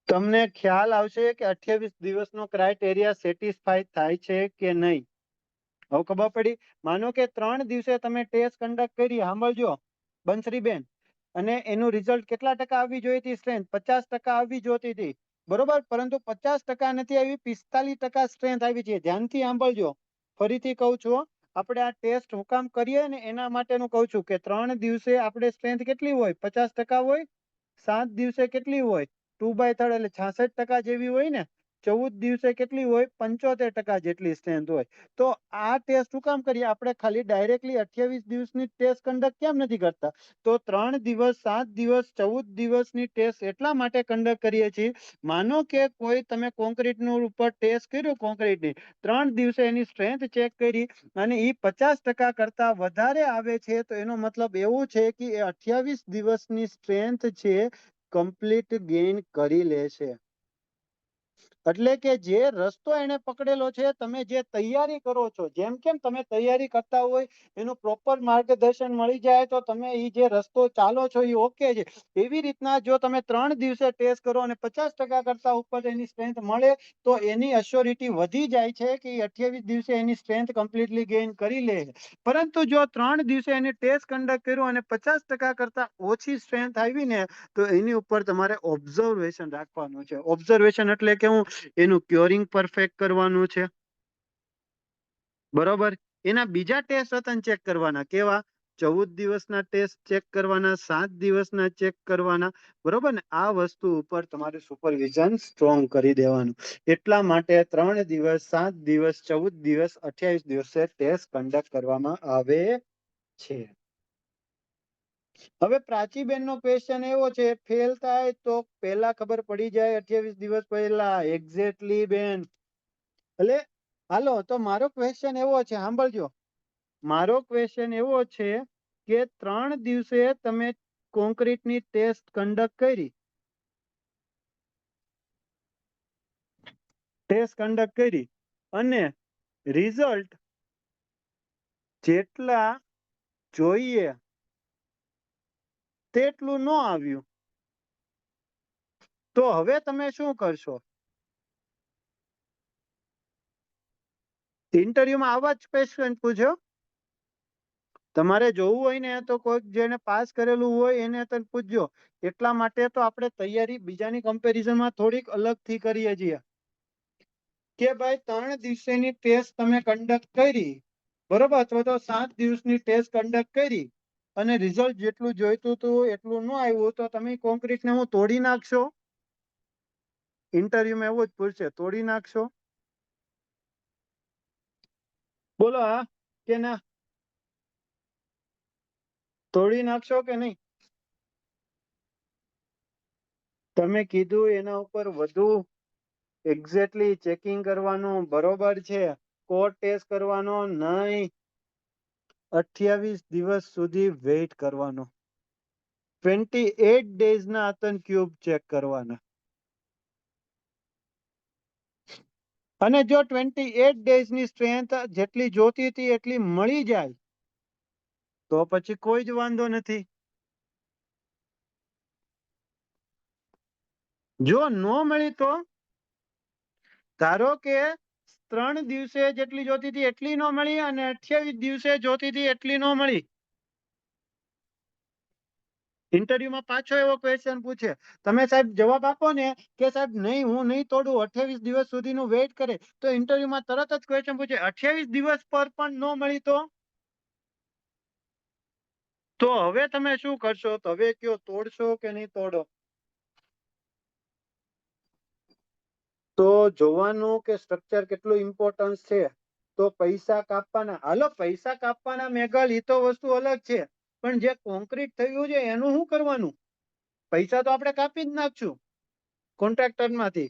તમને ખ્યાલ આવશે કે 28 દિવસનો ક્રાઇટેરિયા સેટિસ્ફાઈ થાય છે કે નહીં. હવે ખબર પડી. માનો કે 3 દિવસે તમે ટેસ્ટ કન્ડક્ટ કરી, સાંભળજો બંસરીબેન, અને એનું રિઝલ્ટ કેટલા ટકા આવવી જોઈએ હતી? સ્ટ્રેન્થ 50% આવવી જોતી હતી, બરોબર. પરંતુ 50% નથી આવી, 45% સ્ટ્રેન્થ આવી છે. ધ્યાનથી સાંભળજો, ફરીથી કહું છું. આપણે આ ટેસ્ટ હું કામ કરીએ ને એના માટેનું કહું છું કે 3 દિવસે આપણે સ્ટ્રેન્થ કેટલી હોય? 50% હોય. 7 દિવસે કેટલી હોય? 2/3 એટલે 66% જેવી હોય ને. 14 દિવસે કેટલી હોય? 75% જેટલી સ્ટ્રેન્થ હોય. તો આ ટેસ્ટ શું કામ કરીએ આપણે? ખાલી ડાયરેક્ટલી 28 દિવસની ટેસ્ટ કન્ડક્ટ કેમ નથી કરતા? તો 3 દિવસ, 7 દિવસ, 14 દિવસની ટેસ્ટ એટલા માટે કન્ડક્ટ કરીએ છીએ. માનો કે કોઈ તમે કોન્ક્રીટનું ઉપર ટેસ્ટ કર્યું, કોન્ક્રીટની 3 દિવસે એની સ્ટ્રેન્થ ચેક કરી અને એ 50% કરતા વધારે આવે છે, તો એનો મતલબ એવું છે કે એ 28 દિવસની સ્ટ્રેન્થ છે કમ્પ્લીટ ગેઇન કરી લે છે. એટલે કે જે રસ્તો એને પકડેલો છે, તમે જે તૈયારી કરો છો, જેમ કેમ તમે તૈયારી કરતા હોય એનું પ્રોપર માર્ગદર્શન મળી જાય તો તમે એ જે રસ્તો ચાલો છો એ ઓકે છે. એવી રીતના જો તમે 3 દિવસે ટેસ્ટ કરો અને 50% કરતા ઉપર એની સ્ટ્રેન્થ મળે તો એની અશ્યોરિટી વધી જાય છે કે 28 દિવસે એની સ્ટ્રેન્થ કમ્પ્લીટલી ગેઇન કરી લે. પરંતુ જો 3 દિવસે એની ટેસ્ટ કન્ડક્ટ કર્યું અને 50% કરતા ઓછી સ્ટ્રેન્થ આવી ને, તો એની ઉપર તમારે ઓબ્ઝર્વેશન રાખવાનું છે. ઓબ્ઝર્વેશન એટલે કે હું એનું ક્યોરિંગ પરફેક્ટ કરવાનું છે, બરોબર. એના બીજા ટેસ્ટ હતા ચેક કરવાના. કેવા? 14 દિવસના ટેસ્ટ ચેક કરવાના, 7 દિવસના ચેક કરવાના, બરોબર ને. આ વસ્તુ ઉપર તમારે સુપરવિઝન સ્ટ્રોંગ કરી દેવાનું. એટલા માટે 3 દિવસ, 7 દિવસ, 14 દિવસ, 28 દિવસે ટેસ્ટ કન્ડક્ટ કરવામાં આવે છે. હવે પ્રાચીબેન નો ક્વેશ્ચન એવો છે, ફેલ થાય તો પહેલા ખબર પડી જાય 28 દિવસ પહેલા? એક્ઝેક્ટલી બેન. એટલે હાલો, તો મારો ક્વેશ્ચન એવો છે, સાંભળજો. મારો ક્વેશ્ચન એવો છે કે 3 દિવસે તમે કોન્ક્રીટની ટેસ્ટ કન્ડક્ટ કરી, અને રિઝલ્ટ જેટલા જોઈએ તેટલું ન આવ્યું, તો હવે તમે શું કરશો? ઇન્ટરવ્યુમાં આવા જ ક્વેશ્ચન પૂછ્યો. તમારે જોવું હોય ને તો કોઈક જેને પાસ કરેલું હોય એને તો પૂછજો. એટલા માટે તો આપણે તૈયારી બીજાની કમ્પેરિઝનમાં થોડીક અલગથી કરીએ છીએ કે ભાઈ 3 દિવસની ટેસ્ટ તમે કન્ડક્ટ કરી, બરોબર, અથવા તો 7 દિવસની ટેસ્ટ કન્ડક્ટ કરી અને રિઝલ્ટ જેટલું જોઈતું હતું એટલું ન આવ્યું, તો તમે કોન્ક્રીટને હું તોડી નાખશો? ઇન્ટરવ્યુમાં એવું જ પૂછશે, તોડી નાખશો? બોલો હા કે ના? તોડી નાખશો કે નહીં? તમે કીધું એના ઉપર વધુ એક્ઝેક્ટલી ચેકિંગ કરવાનું, બરોબર છે. કોડ ટેસ્ટ કરવાનો નહીં, 28 દિવસ સુધી વેઇટ કરવાનો, 28 ડેઝના આતન ક્યુબ ચેક કરવાના. અને જો 28 ડેઝની સ્ટ્રેન્થ જેટલી જોતી હતી એટલી મળી જાય તો પછી કોઈ જ વાંધો નથી. જો નો મળી તો ધારો કે 3 દિવસે જેટલી જોતી હતી એટલી નો મળી અને 28 દિવસે જોતી હતી એટલી નો મળી. ઇન્ટરવ્યુમાં પાછો એવો ક્વેશ્ચન પૂછે, તમે સાહેબ જવાબ આપો ને કે સાહેબ નહીં હું નહીં તોડું, 28 દિવસ સુધીનું વેઇટ કરે, તો ઇન્ટરવ્યુમાં તરત જ ક્વેશ્ચન પૂછે 28 દિવસ પર પણ નો મળી તો હવે તમે શું કરશો? તો હવે કયો, તોડશો કે નહીં તોડો? તો જોવાનું કે સ્ટ્રક્ચર કેટલું ઇમ્પોર્ટન્સ છે. તો પૈસા કાપવાના, હાલો પૈસા કાપવાના મેઘલ, એ તો વસ્તુ અલગ છે, પણ જે કોન્ક્રીટ થયું છે એનું શું કરવાનું? પૈસા તો આપણે કાપી જ નાખશું કોન્ટ્રાક્ટર માંથી,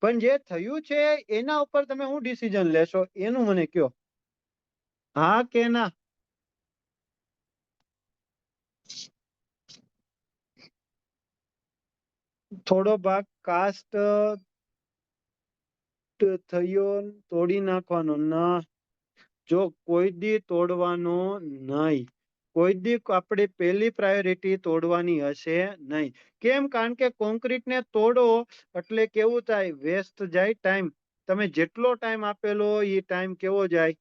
પણ જે થયું છે એના ઉપર તમે શું ડિસિઝન લેશો એનું મને કયો. હા કે ના? થોડો ભાગ કાસ્ટ થયો તોડી નાખવાનો ના, જો કોઈ દી તોડવાનો નહીં, કોઈ દી આપણે પહેલી પ્રાયોરિટી તોડવાની હશે નહીં. કેમ? કારણ કે કોન્ક્રીટને તોડો એટલે કેવું થાય, વેસ્ટ જાય ટાઈમ. તમે જેટલો ટાઈમ આપેલો એ ટાઈમ કેવો જાય,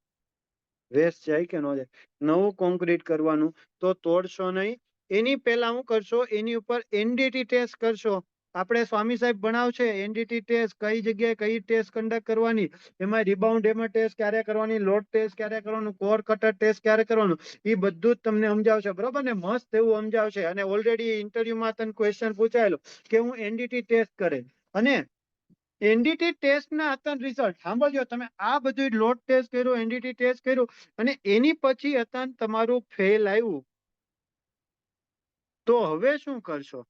વેસ્ટ જાય કે ન જાય. નવું કોન્ક્રીટ કરવાનું તો તોડશો નહીં. એની પહેલા હું કરશો, એની ઉપર એનડીટી ટેસ્ટ કરશો. આપણે સ્વામી સાહેબ ભણાવશે એનડીટી ટેસ્ટ, કઈ જગ્યાએ કઈ ટેસ્ટ કન્ડક્ટ કરવાની, એમાં રિબાઉન્ડ એમાં ટેસ્ટ ક્યારે કરવાની, લોડ ટેસ્ટ ક્યારે કરવાનું, કોર કટર ટેસ્ટ ક્યારે કરવાનું, એ બધું જ તમને સમજાવશે, બરોબર ને? મસ્ત એવું સમજાવશે. અને ઓલરેડી ઇન્ટરવ્યુમાં તને ક્વેશ્ચન પૂછાયેલો કે હું એનડીટી ટેસ્ટ કરે, અને એનડીટી ટેસ્ટ ના હતા રિઝલ્ટ સાંભળજો તમે. આ બધું લોડ ટેસ્ટ કર્યું, એનડીટી ટેસ્ટ કર્યું, અને એની પછી હતા તમારું ફેલ આવ્યું, તો હવે શું કરશો?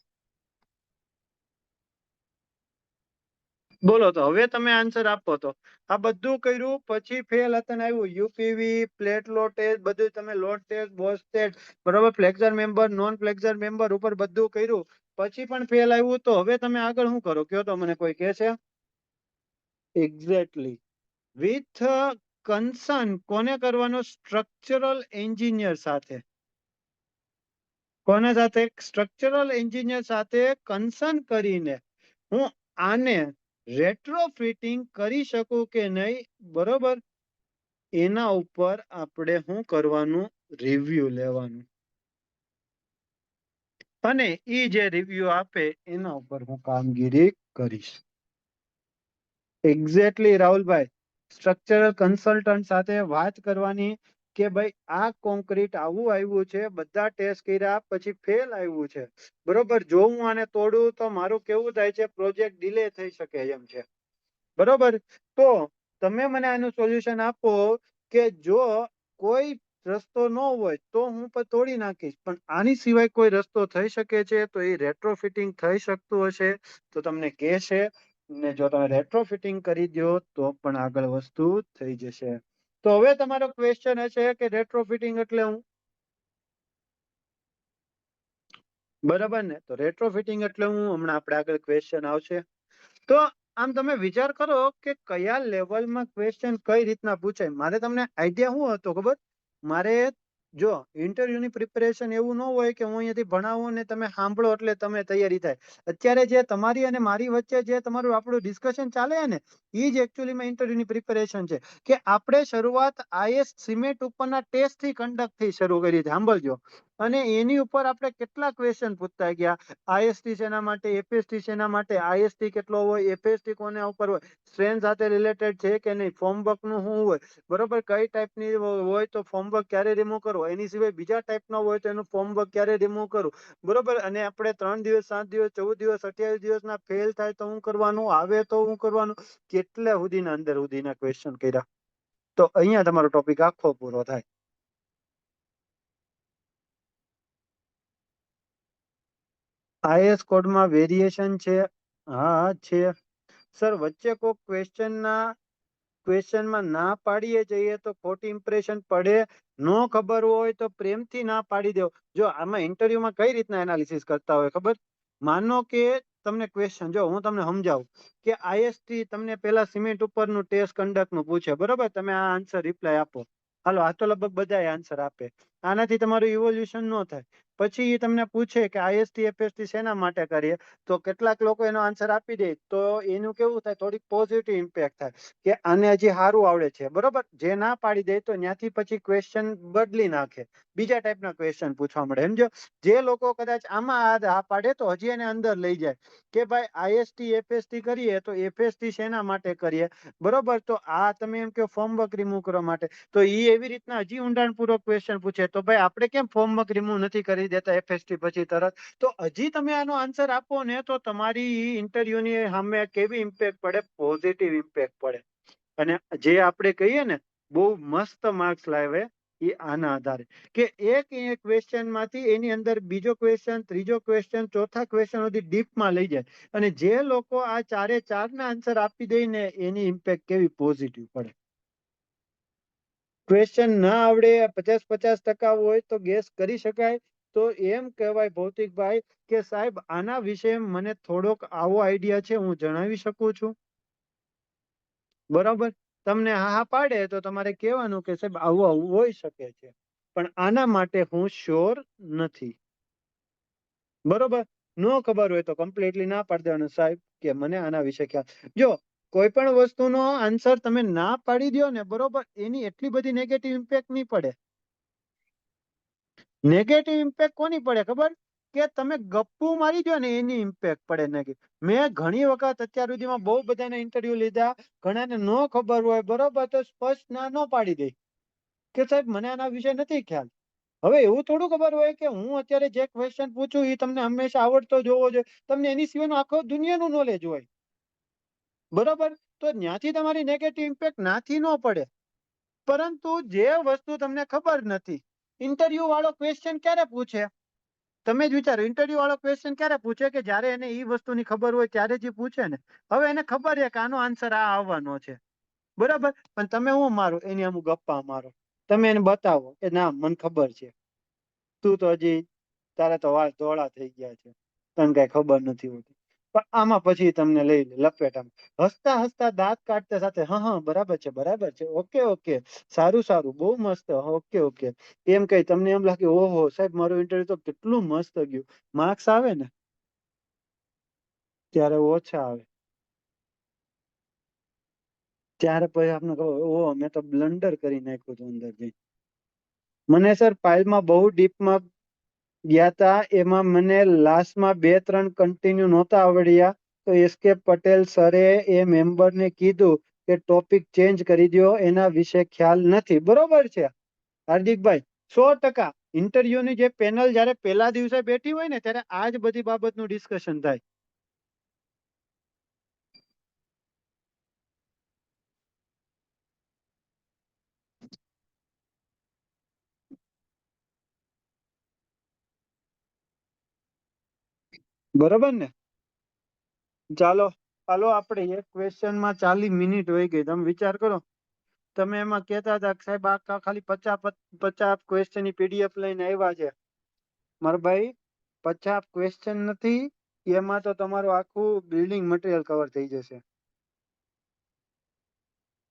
બોલો, તો હવે તમે આન્સર આપો. તો આ બધું કર્યું પછી ફેલ હતા આવ્યું, યુપીવી, પ્લેટ લોડ ટેસ્ટ, બધું તમે લોડ ટેસ્ટ, બોસ ટેસ્ટ, બરોબર, ફ્લેક્સર મેમ્બર, નોન ફ્લેક્સર મેમ્બર ઉપર બધું કર્યું પછી પણ ફેલ આવ્યું, તો હવે તમે આગળ શું કરો કયો? તો મને કોઈ કહે છે? એક્ઝેક્ટલી. વિથ કન્સર્ન કોને કરવાનો? સ્ટ્રક્ચરલ એન્જિનિયર સાથે. કોના સાથે? સ્ટ્રક્ચરલ એન્જિનિયર સાથે કન્સર્ન કરીને હું આને રેટ્રોફિટિંગ કરી શકું કે નહીં, બરોબર, એના ઉપર આપણે શું કરવાનું? રિવ્યુ લેવાનું. અને એ જે રિવ્યુ આપે એના ઉપર હું કામગીરી કરીશ. એક્ઝેક્ટલી રાહુલભાઈ, સ્ટ્રક્ચરલ કન્સલ્ટન્ટ સાથે વાત કરવાની કે ભાઈ આ કોન્ક્રીટ આવું આવ્યું છે, બધા ટેસ્ટ કર્યા પછી ફેલ આવ્યું છે, બરોબર, જો હું આને તોડું તો મારું કેવું થાય છે, પ્રોજેક્ટ ડિલે થઈ શકે એમ છે, બરોબર. તો તમે મને આનું સોલ્યુશન આપો કે જો કોઈ રસ્તો ન હોય તો હું પણ તોડી નાખીશ, પણ આની સિવાય કોઈ રસ્તો થઈ શકે છે તો એ રેટ્રોફિટિંગ થઈ શકતું હશે તો તમને કહેશે, ને જો તમે રેટ્રોફિટિંગ કરી દો તો પણ આગળ વસ્તુ થઈ જશે. તો હવે તમારો ક્વેશ્ચન હશે કે રેટ્રોફિટિંગ એટલે હું, બરાબર ને? તો રેટ્રોફિટિંગ એટલે હું, હમણાં આપણે આગળ ક્વેશ્ચન આવશે. તો આમ તમે વિચાર કરો કે કયા લેવલમાં ક્વેશ્ચન કઈ રીતના પૂછાય. મારે તમને આઈડિયા શું હતો ખબર? મારે જો ઇન્ટરવ્યુની પ્રિપેરેશન એવું ન હોય કે હું અહીંયાથી ભણાવું ને તમે સાંભળો એટલે તમે તૈયારી થાય અત્યારે જે તમારી અને મારી વચ્ચે જે તમારું આપણું ડિસ્કશન ચાલે છે ને એ જ એકચ્યુઅલીમાં ઇન્ટરવ્યુની પ્રિપેરેશન છે કે આપણે શરૂઆત આઈએસ સિમેટ ઉપરના ટેસ્ટ થી કન્ડક્ટ થી શરૂ કરી હતી સાંભળજો અને એની ઉપર આપણે કેટલા ક્વેશ્ચન પૂછતા ગયા આઈએસટી શેના માટે એફએસટી શેના માટે આઈએસટી કેટલો હોય એફએસટી કોને ઉપર હોય સ્ટ્રેન સાથે રિલેટેડ છે કે નહીં ફોર્મવર્ક નું શું હોય બરોબર કઈ ટાઈપની હોય તો ફોર્મવર્ક ક્યારે રિમૂવ કરવો એની સિવાય બીજા ટાઈપનો હોય તો એનું ફોર્મવર્ક ક્યારે રિમૂવ કરવું બરોબર અને આપણે 3 દિવસ 7 દિવસ 14 દિવસ 28 દિવસના ફેલ થાય તો શું કરવાનું આવે તો શું કરવાનું કેટલા સુધીના અંદર સુધીના ક્વેશ્ચન કર્યા તો અહીંયા તમારો ટોપિક આખો પૂરો થાય આઈએસ કોડમાં વેરિએશન છે હા છે સર વચ્ચે કોઈ ક્વેશ્ચનમાં ના પાડીએ જઈએ તો ખોટી ઇમ્પ્રેશન પડે નો ખબર હોય તો પ્રેમથી ના પાડી દો જો આમાં ઇન્ટરવ્યુમાં કઈ રીતના એનાલિસિસ કરતા હોય ખબર માનો કે તમને ક્વેશ્ચન જો હું તમને સમજાવું કે આઈએસટી તમને પેલા સિમેન્ટ ઉપરનું ટેસ્ટ કન્ડક્ટ નું પૂછે બરોબર તમે આ આન્સર રિપ્લાય આપો હાલો આ તો લગભગ બધા આન્સર આપે આનાથી તમારું ઇવોલ્યુશન ન થાય પછી એ તમને પૂછે કે આઈએસટી એફએસટી શેના માટે કરીએ તો કેટલાક લોકો એનો આન્સર આપી દે તો એનું કેવું થાય થોડીક પોઝિટિવ ઇમ્પેક્ટ થાય કે આને હજી સારું આવડે છે બરોબર જે ના પાડી દે તો ત્યાંથી પછી ક્વેશ્ચન બદલી નાખે બીજા ટાઈપના ક્વેશ્ચન પૂછવા મળે સમજો જે લોકો કદાચ આમાં હા પાડે તો હજી એને અંદર લઈ જાય કે ભાઈ આઈએસટી એફએસટી કરીએ તો એફએસટી શેના માટે કરીએ બરોબર તો આ તમે એમ કે ફોર્મવર્ક રિમૂવ કરવા માટે તો એ એવી રીતના હજી ઊંડાણપૂર્વક ક્વેશ્ચન પૂછે તો ભાઈ આપણે કેમ ફોર્મવર્ક રિમૂવ નથી કરી દેતા એફએસટી પછી તરત તો હજી તમે આનો આન્સર આપો ને તો તમારી ઇન્ટરવ્યુની સામે કેવી ઇમ્પેક્ટ પડે પોઝિટિવ ઇમ્પેક્ટ પડે અને જે આપણે કહીએ ને બહુ મસ્ત માર્ક્સ લાવે એ આના આધારે કે એક ક્વેશ્ચન માંથી એની અંદર બીજો ક્વેશ્ચન ત્રીજો ક્વેશ્ચન ચોથા ક્વેશ્ચન સુધી ડીપમાં લઈ જાય અને જે લોકો આ ચારે ચાર ના આન્સર આપી દે ને એની ઇમ્પેક્ટ કેવી પોઝિટિવ પડે ક્વેશ્ચન ના આવડે 50-50% હોય તો ગેસ કરી શકાય તો એમ કહેવાય ભૌતિકભાઈ કે સાહેબ આના વિશે મને થોડોક આવો આઈડિયા છે હું જણાવી શકું છું બરાબર તમને હા હા પાડે તો તમારે કહેવાનું કે સાહેબ આવું આવું હોઈ શકે છે પણ આના માટે હું શ્યોર નથી બરોબર નો ખબર હોય તો કમ્પ્લીટલી ના પાડી દેવાનું સાહેબ કે મને આના વિશે ખ્યાલ જો કોઈ પણ વસ્તુનો આન્સર તમે ના પાડી દો ને બરોબર એની એટલી બધી નેગેટિવ ઇમ્પેક્ટ નહીં પડે નેગેટિવ ઇમ્પેક્ટ કોની પડે ખબર કે તમે ગપ્પુ મારી દો ને એની ઇમ્પેક્ટ પડે નેગેટિવ મેં ઘણી વખત અત્યાર સુધીમાં બહુ બધાના ઇન્ટરવ્યુ લીધા ઘણાને નો ખબર હોય બરોબર તો સ્પષ્ટ ના નો પાડી દે કે સાહેબ મને આના વિશે નથી ખ્યાલ હવે એવું થોડું ખબર હોય કે હું અત્યારે જે ક્વેશ્ચન પૂછું એ તમને હંમેશા આવડતો જ હોવો જોઈએ તમને એની સિવાયનું આખો દુનિયાનું નોલેજ હોય બરોબર તો ત્યાંથી તમારી નેગેટિવ ઇમ્પેક્ટ નાથી ન પડે પરંતુ જે વસ્તુ તમને ખબર નથી ઇન્ટરવ્યુ વાળો ક્વેશ્ચન ક્યારે પૂછે તમે જ વિચારો ઇન્ટરવ્યુ વાળો ક્વેશ્ચન ક્યારે પૂછે કે જયારે એને એ વસ્તુની ખબર હોય ત્યારે જ પૂછે ને હવે એને ખબર છે કે આનો આન્સર આ આવવાનો છે બરાબર પણ તમે હું મારો એની અમુક ગપ્પા મારો તમે એને બતાવો કે ના મને ખબર છે તું તો હજી તારા તો વાળ ધોળા થઈ ગયા છે તને કઈ ખબર નથી હોતી પણ આમાં પછી તમને લઈ લે લપેટામાં હસતા હસતા દાંત કાઢતા સાથે હા હા બરાબર છે ઓકે ઓકે સારું સારું બહુ મસ્ત ઓકે ઓકે એમ કઈ તમને એમ લાગે ઓહો સાહેબ મારું ઇન્ટરવ્યુ તો કેટલું મસ્ત ગયું માર્ક્સ આવે ને ત્યારે ઓછા આવે ત્યારે પછી આપણે કહો ઓહ મેં તો બ્લન્ડર કરી નાખ્યું હતું અંદર જઈ મને સર ફાઇલમાં બહુ ડીપમાં ગયા તા એમાં મને લાસ્ટમાં 2-3 કન્ટિન્યુ નહોતા આવડ્યા તો એસ.કે. પટેલ સરે એ મેમ્બરને કીધું કે ટોપિક ચેન્જ કરી દો એના વિશે ખ્યાલ નથી બરોબર છે હાર્દિકભાઈ 100% ઇન્ટરવ્યુની જે પેનલ જયારે પહેલા દિવસે બેઠી હોય ને ત્યારે આ જ બધી બાબતનું ડિસ્કશન થાય બરોબર ને ચાલો ચાલો આપણે એક ક્વેશ્ચનમાં 40 મિનિટ વહી ગઈ તમે વિચાર કરો તમે એમાં કહેતા હતા કે સાહેબ આ ખાલી 50 ક્વેશ્ચન ની પીડીએફ લઈને આવ્યા છે મારા ભાઈ 50 ક્વેશ્ચન નથી એમાં તો તમારું આખું બિલ્ડિંગ મટીરિયલ કવર થઈ જશે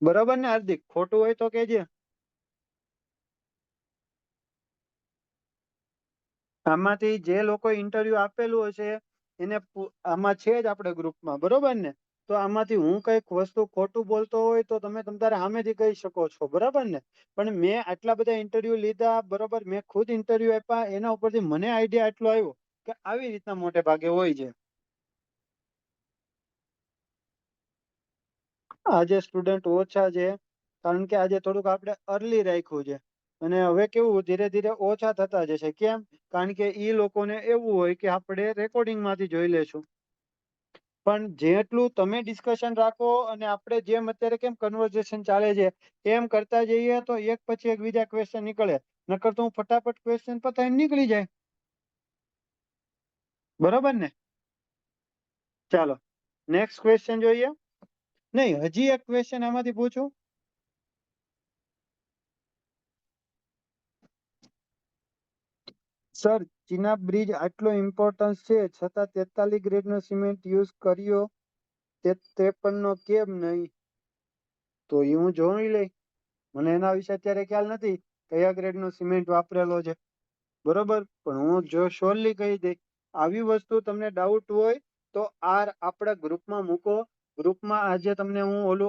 બરોબર ને હાર્દિક ખોટું હોય તો કેજે આમાંથી જે લોકો ઇન્ટરવ્યુ આપેલું હશે એને આમાં છે જ આપણે ગ્રુપમાં, બરોબર ને? તો આમાંથી હું કઈક વસ્તુ ખોટું બોલતો હોય તો તમે તમારે સામેથી કહી શકો છો, બરાબર ને? પણ મેં આટલા બધા ઇન્ટરવ્યુ લીધા, બરોબર, મેં ખુદ ઇન્ટરવ્યુ આપ્યા, એના ઉપરથી મને આઈડિયા એટલો આવ્યો કે આવી રીતના મોટે ભાગે હોય છે. આજે સ્ટુડન્ટ ઓછા છે કારણ કે આજે થોડુંક આપણે અર્લી રાખ્યું છે, અને હવે કેવું ધીરે ધીરે ઓછા થતા જશે. કેમ? કારણ કે ઈ લોકોને એવું હોય કે આપણે રેકોર્ડિંગ માંથી જોઈ લેશું. પણ જેટલું તમે ડિસ્કશન રાખો અને આપણે જેમ અત્યારે કેમ કન્વર્ઝેશન ચાલે છે એમ કરતા જઈએ તો એક પછી એક બીજા ક્વેશ્ચન નીકળે, નકર તો હું ફટાફટ ક્વેશ્ચન પતાવીને નીકળી જાય. બરોબર ને? ચાલો નેક્સ્ટ ક્વેશ્ચન જોઈએ. નહીં, હજી એક ક્વેશ્ચન આમાંથી પૂછું. સર, ચીનાબ બ્રિજ આટલો ઇમ્પોર્ટન્સ છે છતાં 43 ગ્રેડનો સિમેન્ટ યુઝ કર્યો, 53 નો કેમ નહીં? તો એ હું જોઈ લઈ. મને એના વિશે અત્યારે ખ્યાલ નથી કયા ગ્રેડનો સિમેન્ટ વાપરેલો છે, બરોબર, પણ હું જો શ્યોરલી કહી દઈ. આવી વસ્તુ તમને ડાઉટ હોય તો આપણા ગ્રુપમાં મૂકો. ગ્રુપમાં આજે તમને હું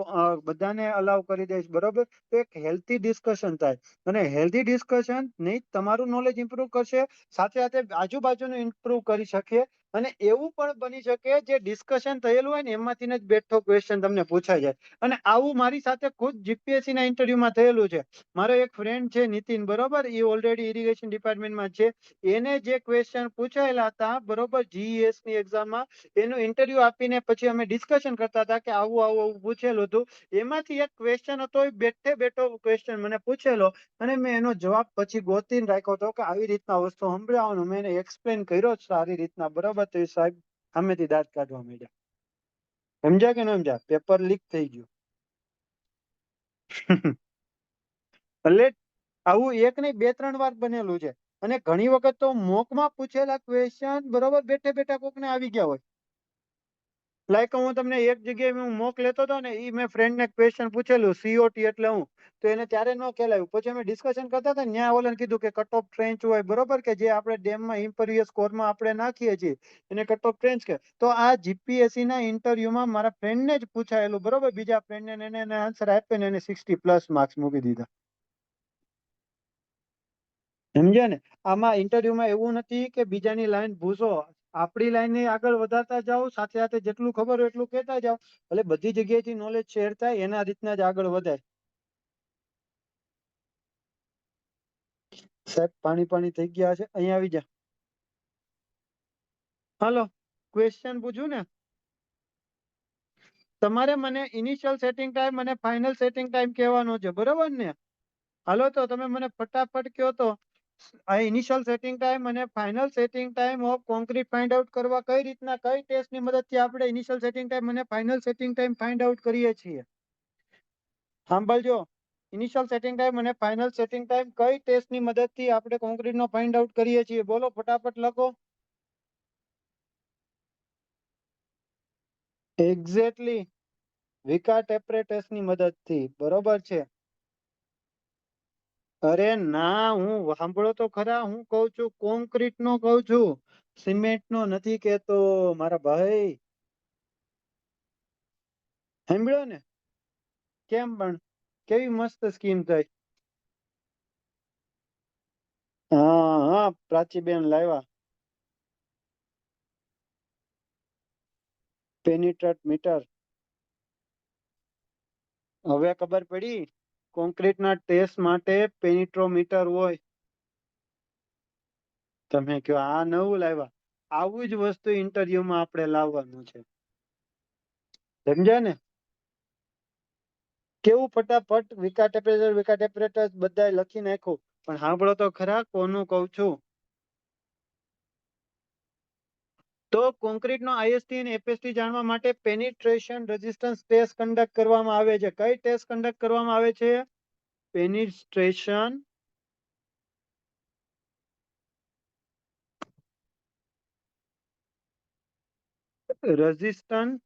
બધાને અલાઉ કરી દઈશ, બરોબર? તો એક હેલ્થી ડિસ્કશન થાય, અને હેલ્ધી ડિસ્કશન નહીં તમારું નોલેજ ઇમ્પ્રુવ કરશે, સાથે સાથે આજુબાજુનું ઇમ્પ્રુવ કરી શકે. અને એવું પણ બની શકે જે ડિસ્કશન થયેલું હોય ને એમાંથી જ બેઠો ક્વેશ્ચન તમને પૂછાઈ જાય. અને આવું મારી સાથે ખુદ જીપીએસસી ના ઇન્ટરવ્યુમાં થયેલું છે. મારો એક ફ્રેન્ડ છે નીતિન, બરોબર, એ ઓલરેડી ઇરિગેશન ડિપાર્ટમેન્ટમાં છે. એને જે ક્વેશ્ચન પૂછાયેલા હતા, બરોબર, જીઈએસ ની એક્ઝામમાં, એનું ઇન્ટરવ્યુ આપીને પછી અમે ડિસ્કશન કરતા હતા કે આવું આવું આવું પૂછેલું હતું. એમાંથી એક ક્વેશ્ચન હતો, એ બેઠે બેઠો ક્વેશ્ચન મને પૂછેલો, અને મેં એનો જવાબ પછી ગોતીને રાખ્યો હતો કે આવી રીતના વસ્તુ સંભળાવવાનું. મેં એને એક્સપ્લેન કર્યો સારી રીતના, બરોબર. તો એ સાહેબ સામેથી દાંત કાઢવા માંડ્યા. સમજ્યા કે ન સમજ્યા? પેપર લીક થઈ ગયું. એટલે આવું એક નહીં, બે ત્રણ વાર બનેલું છે. અને ઘણી વખત તો મોકમાં પૂછેલા ક્વેશ્ચન, બરોબર, બેઠે બેઠા કોકને આવી ગયા હોય. લાઈક હું તમને એક જગ્યાએ હું મોક લેતો હતો ને, એ મેં ફ્રેન્ડને ક્વેશ્ચન પૂછેલું સીઓટી એટલે હું, તો એને ત્યારે ન ખેલાયું. પછી અમે ડિસ્કશન કરતા હતા, ત્યાં ઓલાને કીધું કે કટ ઓફ ટ્રેન્ચ હોય, બરોબર, કે જે આપણે ડેમમાં ઇમ્પેરિયસ કોરમાં આપણે નાખીએ છીએ એને કટ ઓફ ટ્રેન્ચ કે. તો આ જીપીએસસી ના ઇન્ટરવ્યુમાં મારા ફ્રેન્ડને જ પૂછાયેલું, બરોબર, બીજા ફ્રેન્ડને, એને આન્સર આપ્યો ને એને 60+ માર્ક્સ મૂકી દીધા. સમજ્યા ને? આમાં ઇન્ટરવ્યુમાં એવું નથી કે બીજાની લાઈન ભૂસો, આપણી લાઈન ને આગળ વધારતા જાઓ, સાથે સાથે જેટલું ખબર હોય એટલું કહેતા જાઓ, એટલે બધી જગ્યાએથી નોલેજ શેર થાય, એના રીતના જ આગળ વધાય. સાહેબ પાણી પાણી થઈ ગયા છે, અહીંયા આવી જા. હાલો, ક્વેશ્ચન પૂછું ને? તમારે મને ઇનિશિયલ સેટિંગ ટાઈમ અને ફાઇનલ સેટિંગ ટાઈમ કહેવાનો છે, બરોબર ને? હાલો, તો તમે મને ફટાફટ કહો તો આ ઇનિશિયલ સેટિંગ ટાઈમ અને final setting time of concrete find out કરવા કઈ રીતના, કઈ ટેસ્ટની મદદથી આપણે ઇનિશિયલ સેટિંગ ટાઈમ અને final setting time find out કરીએ છીએ? સાંભળજો, ઇનિશિયલ સેટિંગ ટાઈમ અને ફાઇનલ સેટિંગ ટાઈમ કઈ ટેસ્ટની મદદથી આપણે કોન્ક્રીટનો ફાઇન્ડ આઉટ કરીએ છીએ? બોલો, ફટાફટ લખો. એક્ઝેક્ટલી, વિકાસ ટેમ્પરેચરની મદદથી, બરોબર છે. અરે ના, હું સાંભળો તો ખરા, હું કઉ છું કોન્ક્રીટ નો કઉ છું, સિમેન્ટ નો નથી કેતો મારા ભાઈ. સાંભળ્યો ને? કેમ પણ કેવી મસ્ત સ્કીમ થઈ. હા હા, પ્રાચીબેન લાવ્યા પેનિટ્રેટ મીટર. હવે ખબર પડી, કોન્ક્રીટના ટેસ્ટ માટે પેનિટ્રોમીટર હોય. તમે કયો આ નવું લાવ્યા? આવું જ વસ્તુ ઇન્ટરવ્યુમાં આપણે લાવવાનું છે. સમજ્યા ને? કેવું ફટાફટ વિકા ટેમ્પરેચર બધા લખી નાખ્યું. પણ સાંભળો તો ખરા કોનું કઉ છું. તો કોન્ક્રીટનો આઈએસટી અને એફએસટી જાણવા માટે પેનિટ્રેશન રેઝિસ્ટન્સ ટેસ્ટ કન્ડક્ટ કરવામાં આવે છે. કઈ ટેસ્ટ કન્ડક્ટ કરવામાં આવે છે? પેનિટ્રેશન રેઝિસ્ટન્સ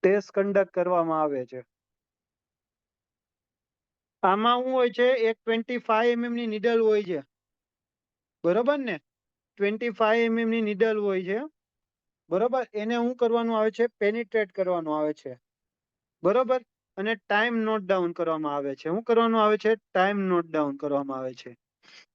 ટેસ્ટ કન્ડક્ટ કરવામાં આવે છે. આમાં શું હોય છે? એક 25 mm ની નીડલ હોય છે. બરોબર ને, 25 mm ની નીડલ હોય છે, બરોબર. એને શું કરવાનું આવે છે? પેનિટ્રેટ કરવાનું આવે છે, બરોબર. અને ટાઈમ નોટ ડાઉન કરવામાં આવે છે. શું કરવાનું આવે છે? ટાઈમ નોટ ડાઉન કરવામાં આવે છે.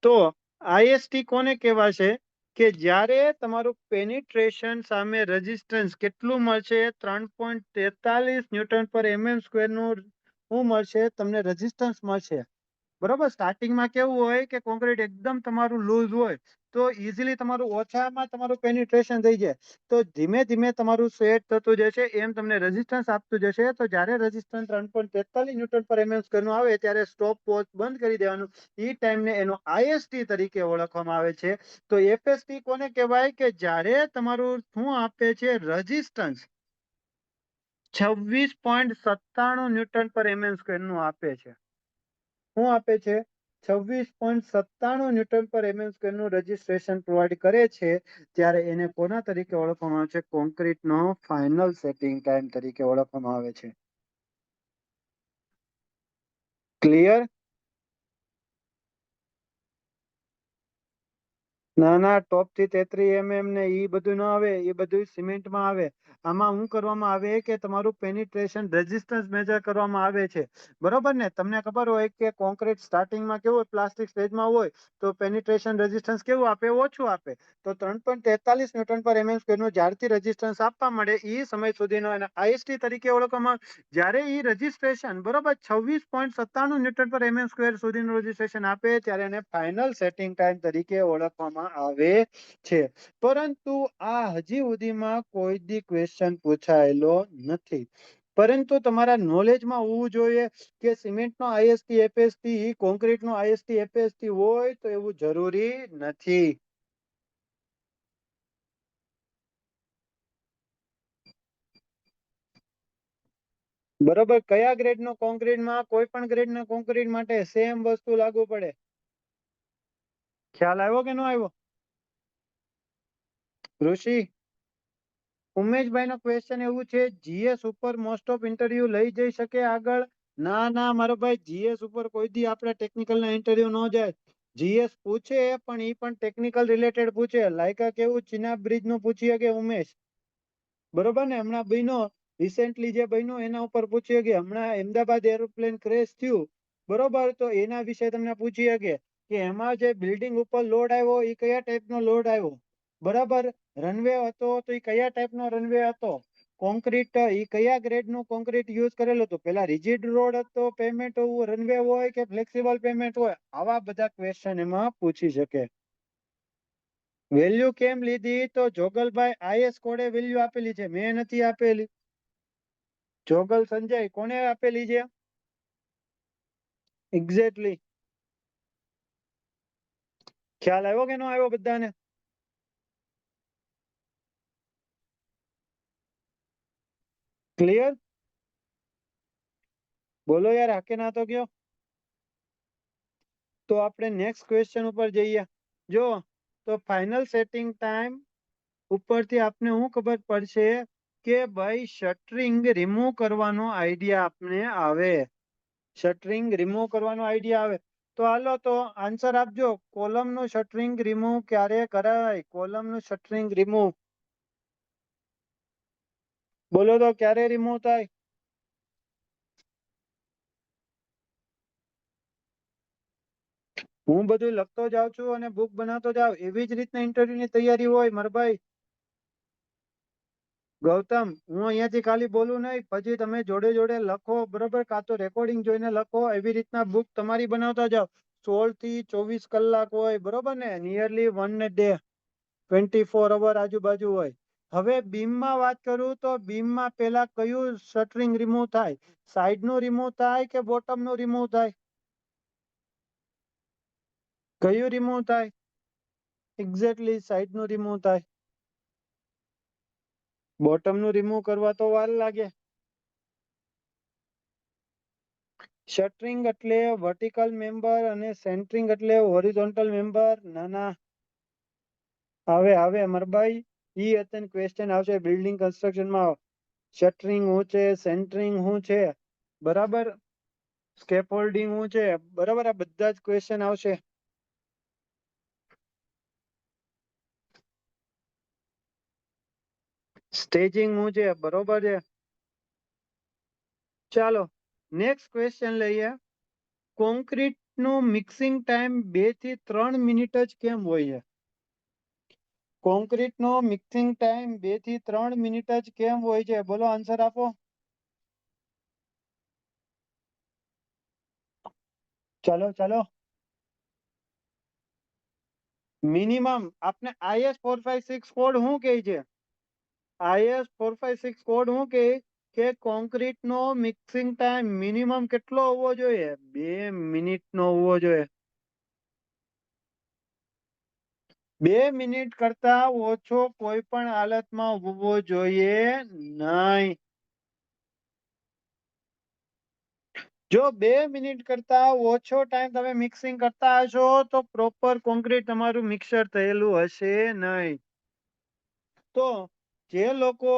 તો આઈએસટી કોને કહેવાશે? કે જ્યારે તમારું પેનિટ્રેશન સામે રેઝિસ્ટન્સ કેટલું મળશે? 3.43 ન્યૂટન પર mm સ્ક્વેર નું શું મળશે? તમને રેઝિસ્ટન્સ મળશે, બરોબર. સ્ટાર્ટિંગમાં કેવું હોય કે કોન્ક્રીટ એકદમ તમારું લૂઝ હોય તો ઇઝીલી તમારું ઓછામાં તમારું પેનિટ્રેશન થઈ જાય. તો ધીમે ધીમે તમારું સેટ થતું જશે, એમ તમને રેઝિસ્ટન્સ આપતું જશે. તો જ્યારે રેઝિસ્ટન્સ 3.43 ન્યૂટન પર mm સ્ક્વેર નું આવે ત્યારે સ્ટોપ વોચ બંધ કરી દેવાનું. એ ટાઈમને એનો આઈએસટી તરીકે ઓળખવામાં આવે છે. તો એફએસટી કોને કહેવાય? કે જ્યારે તમારું શું આપે છે? રેઝિસ્ટન્સ 26.97 ન્યૂટન પર mm સ્ક્વેર નું આપે છે. શું આપે છે? 26.97 ન્યૂટન પર mm સ્ક્વેર નું રજીસ્ટ્રેશન પ્રોવાઈડ કરે છે. ત્યારે એને કોના તરીકે ઓળખવામાં આવે છે? કોન્ક્રીટ નો ફાઇનલ સેટિંગ ટાઈમ તરીકે ઓળખવામાં આવે છે. ક્લિયર? ના ના, ટોપ થી 33 mm ને ઈ બધું ના આવે, એ બધું સિમેન્ટમાં આવે. આમાં શું કરવામાં આવે કે તમારું પેનિટ્રેશન રેઝિસ્ટન્સ મેજર કરવામાં આવે છે, બરોબર ને. તમને ખબર હોય કે કોન્ક્રીટ સ્ટાર્ટિંગમાં કેવું હોય? પ્લાસ્ટિક સ્ટેજમાં હોય તો પેનિટ્રેશન રેઝિસ્ટન્સ કેવું આપે? ઓછું આપે. તો 3.43 ન્યૂટન પર mm સ્ક્વેર નું જ્યારથી રેઝિસ્ટન્સ આપવા મળે એ સમય સુધીનો એને આઈએસટી તરીકે ઓળખવામાં. જ્યારે એ રજીસ્ટ્રેશન, બરોબર, 26.97 ન્યૂટન પર mm સ્ક્વેર સુધીનું રજીસ્ટ્રેશન આપે ત્યારે એને ફાઇનલ સેટિંગ ટાઈમ તરીકે ઓળખવામાં આવે છે. પરંતુ આ હજી સુધીમાં કોઈ દી ક્વેશ્ચન પૂછાયેલો નથી. પરંતુ તમારા નોલેજમાં હોવું જોઈએ કે સિમેન્ટનો આઈએસટી એફએસટી કોન્ક્રીટનો આઈએસટી એફએસટી હોય તો એવું જરૂરી નથી. બરોબર. કયા ગ્રેડનો કોન્ક્રીટમાં? કોઈ પણ ગ્રેડના કોન્ક્રીટ માટે સેમ વસ્તુ લાગુ પડે. ખ્યાલ આવ્યો કે ન આવ્યો? ઋષિ, ઉમેશભાઈ નો ક્વેશ્ચન એવું છે, જીએસ ઉપર મોસ્ટ ઓફ ઇન્ટરવ્યુ લઈ જઈ શકે આગળ? ના ના મારો ભાઈ, જીએસ ઉપર કોઈ દી આપણે ટેકનિકલ ના ઇન્ટરવ્યુ ન જાય. જીએસ પૂછે પણ ઈ પણ ટેકનિકલ રિલેટેડ પૂછે. લાયકા કેવું? ચિનાબ બ્રિજ નું પૂછીએ કે ઉમેશ, બરોબર ને. હમણાં બન્યો રિસેન્ટલી જે બન્યું એના ઉપર પૂછીએ કે હમણાં અમદાવાદ એરોપ્લેન ક્રેશ થયું, બરોબર, તો એના વિશે તમને પૂછીએ કે એમાં જે બિલ્ડિંગ ઉપર લોડ આવ્યો એ કયા ટાઈપનો લોડ આવ્યો, બરાબર. રનવે હતો તો એ કયા ટાઈપનો રનવે હતો. કોન્ક્રીટ એ કયા ગ્રેડનું કોન્ક્રીટ યુઝ કરેલું હતું. પેલા રિજિડ રોડ હતો પેમેન્ટ રનવે હોય કે ફ્લેક્સિબલ પેમેન્ટ હોય? આવા બધા ક્વેશ્ચન એમાં પૂછી શકે. વેલ્યુ કેમ લીધી? તો જોગલભાઈ આઈએસ કોડે વેલ્યુ આપેલી છે, મેં નથી આપેલી. જોગલ સંજય કોને આપેલી છે? એક્ઝેક્ટલી. ખ્યાલ આવ્યો કે ન આવ્યો બધાને? ક્લિયર? બોલો યાર, હાકે ના તો કયો. તો આપણે નેક્સ્ટ ક્વેશ્ચન ઉપર જઈએ. જો, તો ફાઇનલ સેટિંગ ટાઈમ ઉપરથી આપને શું ખબર પડશે કે ભાઈ શટરિંગ રિમૂવ કરવાનો આઈડિયા આપને આવે. શટરિંગ રિમૂવ કરવાનો આઈડિયા આવે. તો હાલો તો આન્સર આપજો. કોલમ નું શટરિંગ રિમૂવ ક્યારે કરાય? કોલમ નું શટરિંગ રિમૂવ બોલો તો ક્યારે રિમૂવ થાય? હું બધું લખતો જાઉં છું અને બુક બનાવતો જાઉં, એવી જ રીતના ઇન્ટરવ્યુ ની તૈયારી હોય મારા ભાઈ. ગૌતમ, હું અહીંયાથી ખાલી બોલું નહીં, પછી તમે જોડે જોડે લખો, બરોબર? કાં તો રેકોર્ડિંગ જોઈને લખો. એવી રીતના બુક તમારી બનાવતા જાઓ. 16 થી 24 કલાક હોય, બરોબર ને? નિયરલી 1 ડે, 24 અવર આજુબાજુ હોય. હવે બીમમાં વાત કરું તો બીમમાં પેલા કયું શટરિંગ રિમૂવ થાય? સાઈડ નું રિમૂવ થાય કે બોટમ નું રિમૂવ થાય? કયું રિમૂવ થાય? એક્ઝેક્ટલી સાઈડ નું રિમૂવ થાય. બોટમ નું રિમૂવ કરવા તો વાર લાગે. શટરિંગ એટલે વર્ટિકલ મેમ્બર અને સેન્ટરિંગ એટલે હોરિઝોન્ટલ મેમ્બર. ના ના, હવે અમરભાઈ, ઈ અત્યારે ક્વેશ્ચન આવશે બિલ્ડિંગ કન્સ્ટ્રક્શનમાં. શટરિંગ શું છે? સેન્ટરિંગ શું છે? બરાબર. સ્કેપોલ્ડિંગ શું છે? બરાબર. આ બધા જ ક્વેશ્ચન આવશે. સ્ટેજિંગ હું છે, બરોબર છે. ચાલો નેક્સ્ટ ક્વેશ્ચન લઈએ. કોન્ક્રીટ નું મિક્સિંગ ટાઈમ 2 થી 3 મિનિટ જ કેમ હોય છે? કોન્ક્રીટ નો મિક્સિંગ ટાઈમ 2 થી 3 મિનિટ જ કેમ હોય છે? બોલો આન્સર આપો. ચાલો ચાલો. મિનિમમ આપને IS 456 કોડ શું કહે છે? IS 456 કોડ શું કહે કે કોન્ક્રીટ નો મિક્સિંગ ટાઈમ મિનિમમ કેટલો હોવો જોઈએ? 2 મિનિટ નો હોવો જોઈએ. 2 મિનિટ કરતા ઓછો કોઈ પણ હાલતમાં હોવો જોઈએ નહીં. જો 2 મિનિટ કરતા ઓછો ટાઈમ તમે મિક્સિંગ કરતા હશો તો પ્રોપર કોન્ક્રીટ તમારું મિક્સર થયેલું હશે નહીં. તો જે લોકો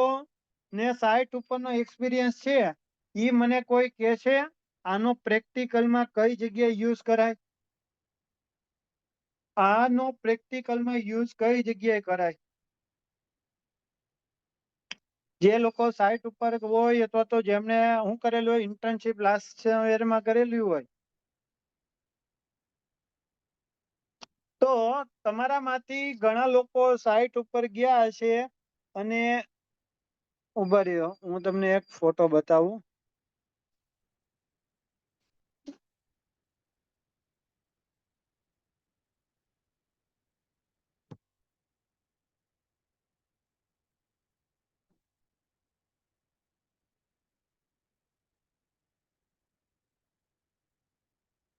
ને સાઇટ ઉપરનો એક્સપિરિયન્સ છે ઈ મને કોઈ કહે છે આનો પ્રેક્ટિકલમાં કઈ જગ્યાએ યુઝ કરાય? આનો પ્રેક્ટિકલમાં યુઝ કઈ જગ્યાએ કરાય? જે લોકો સાઇટ ઉપર હોય અથવા તો જેમને હું કરેલું હોય ઇન્ટર્નશિપ લાસ્ટ યરમાં કરેલી હોય, તો તમારામાંથી ઘણા લોકો સાઇટ ઉપર ગયા હશે અને ઉભા રહ્યો, હું તમને એક ફોટો બતાવું.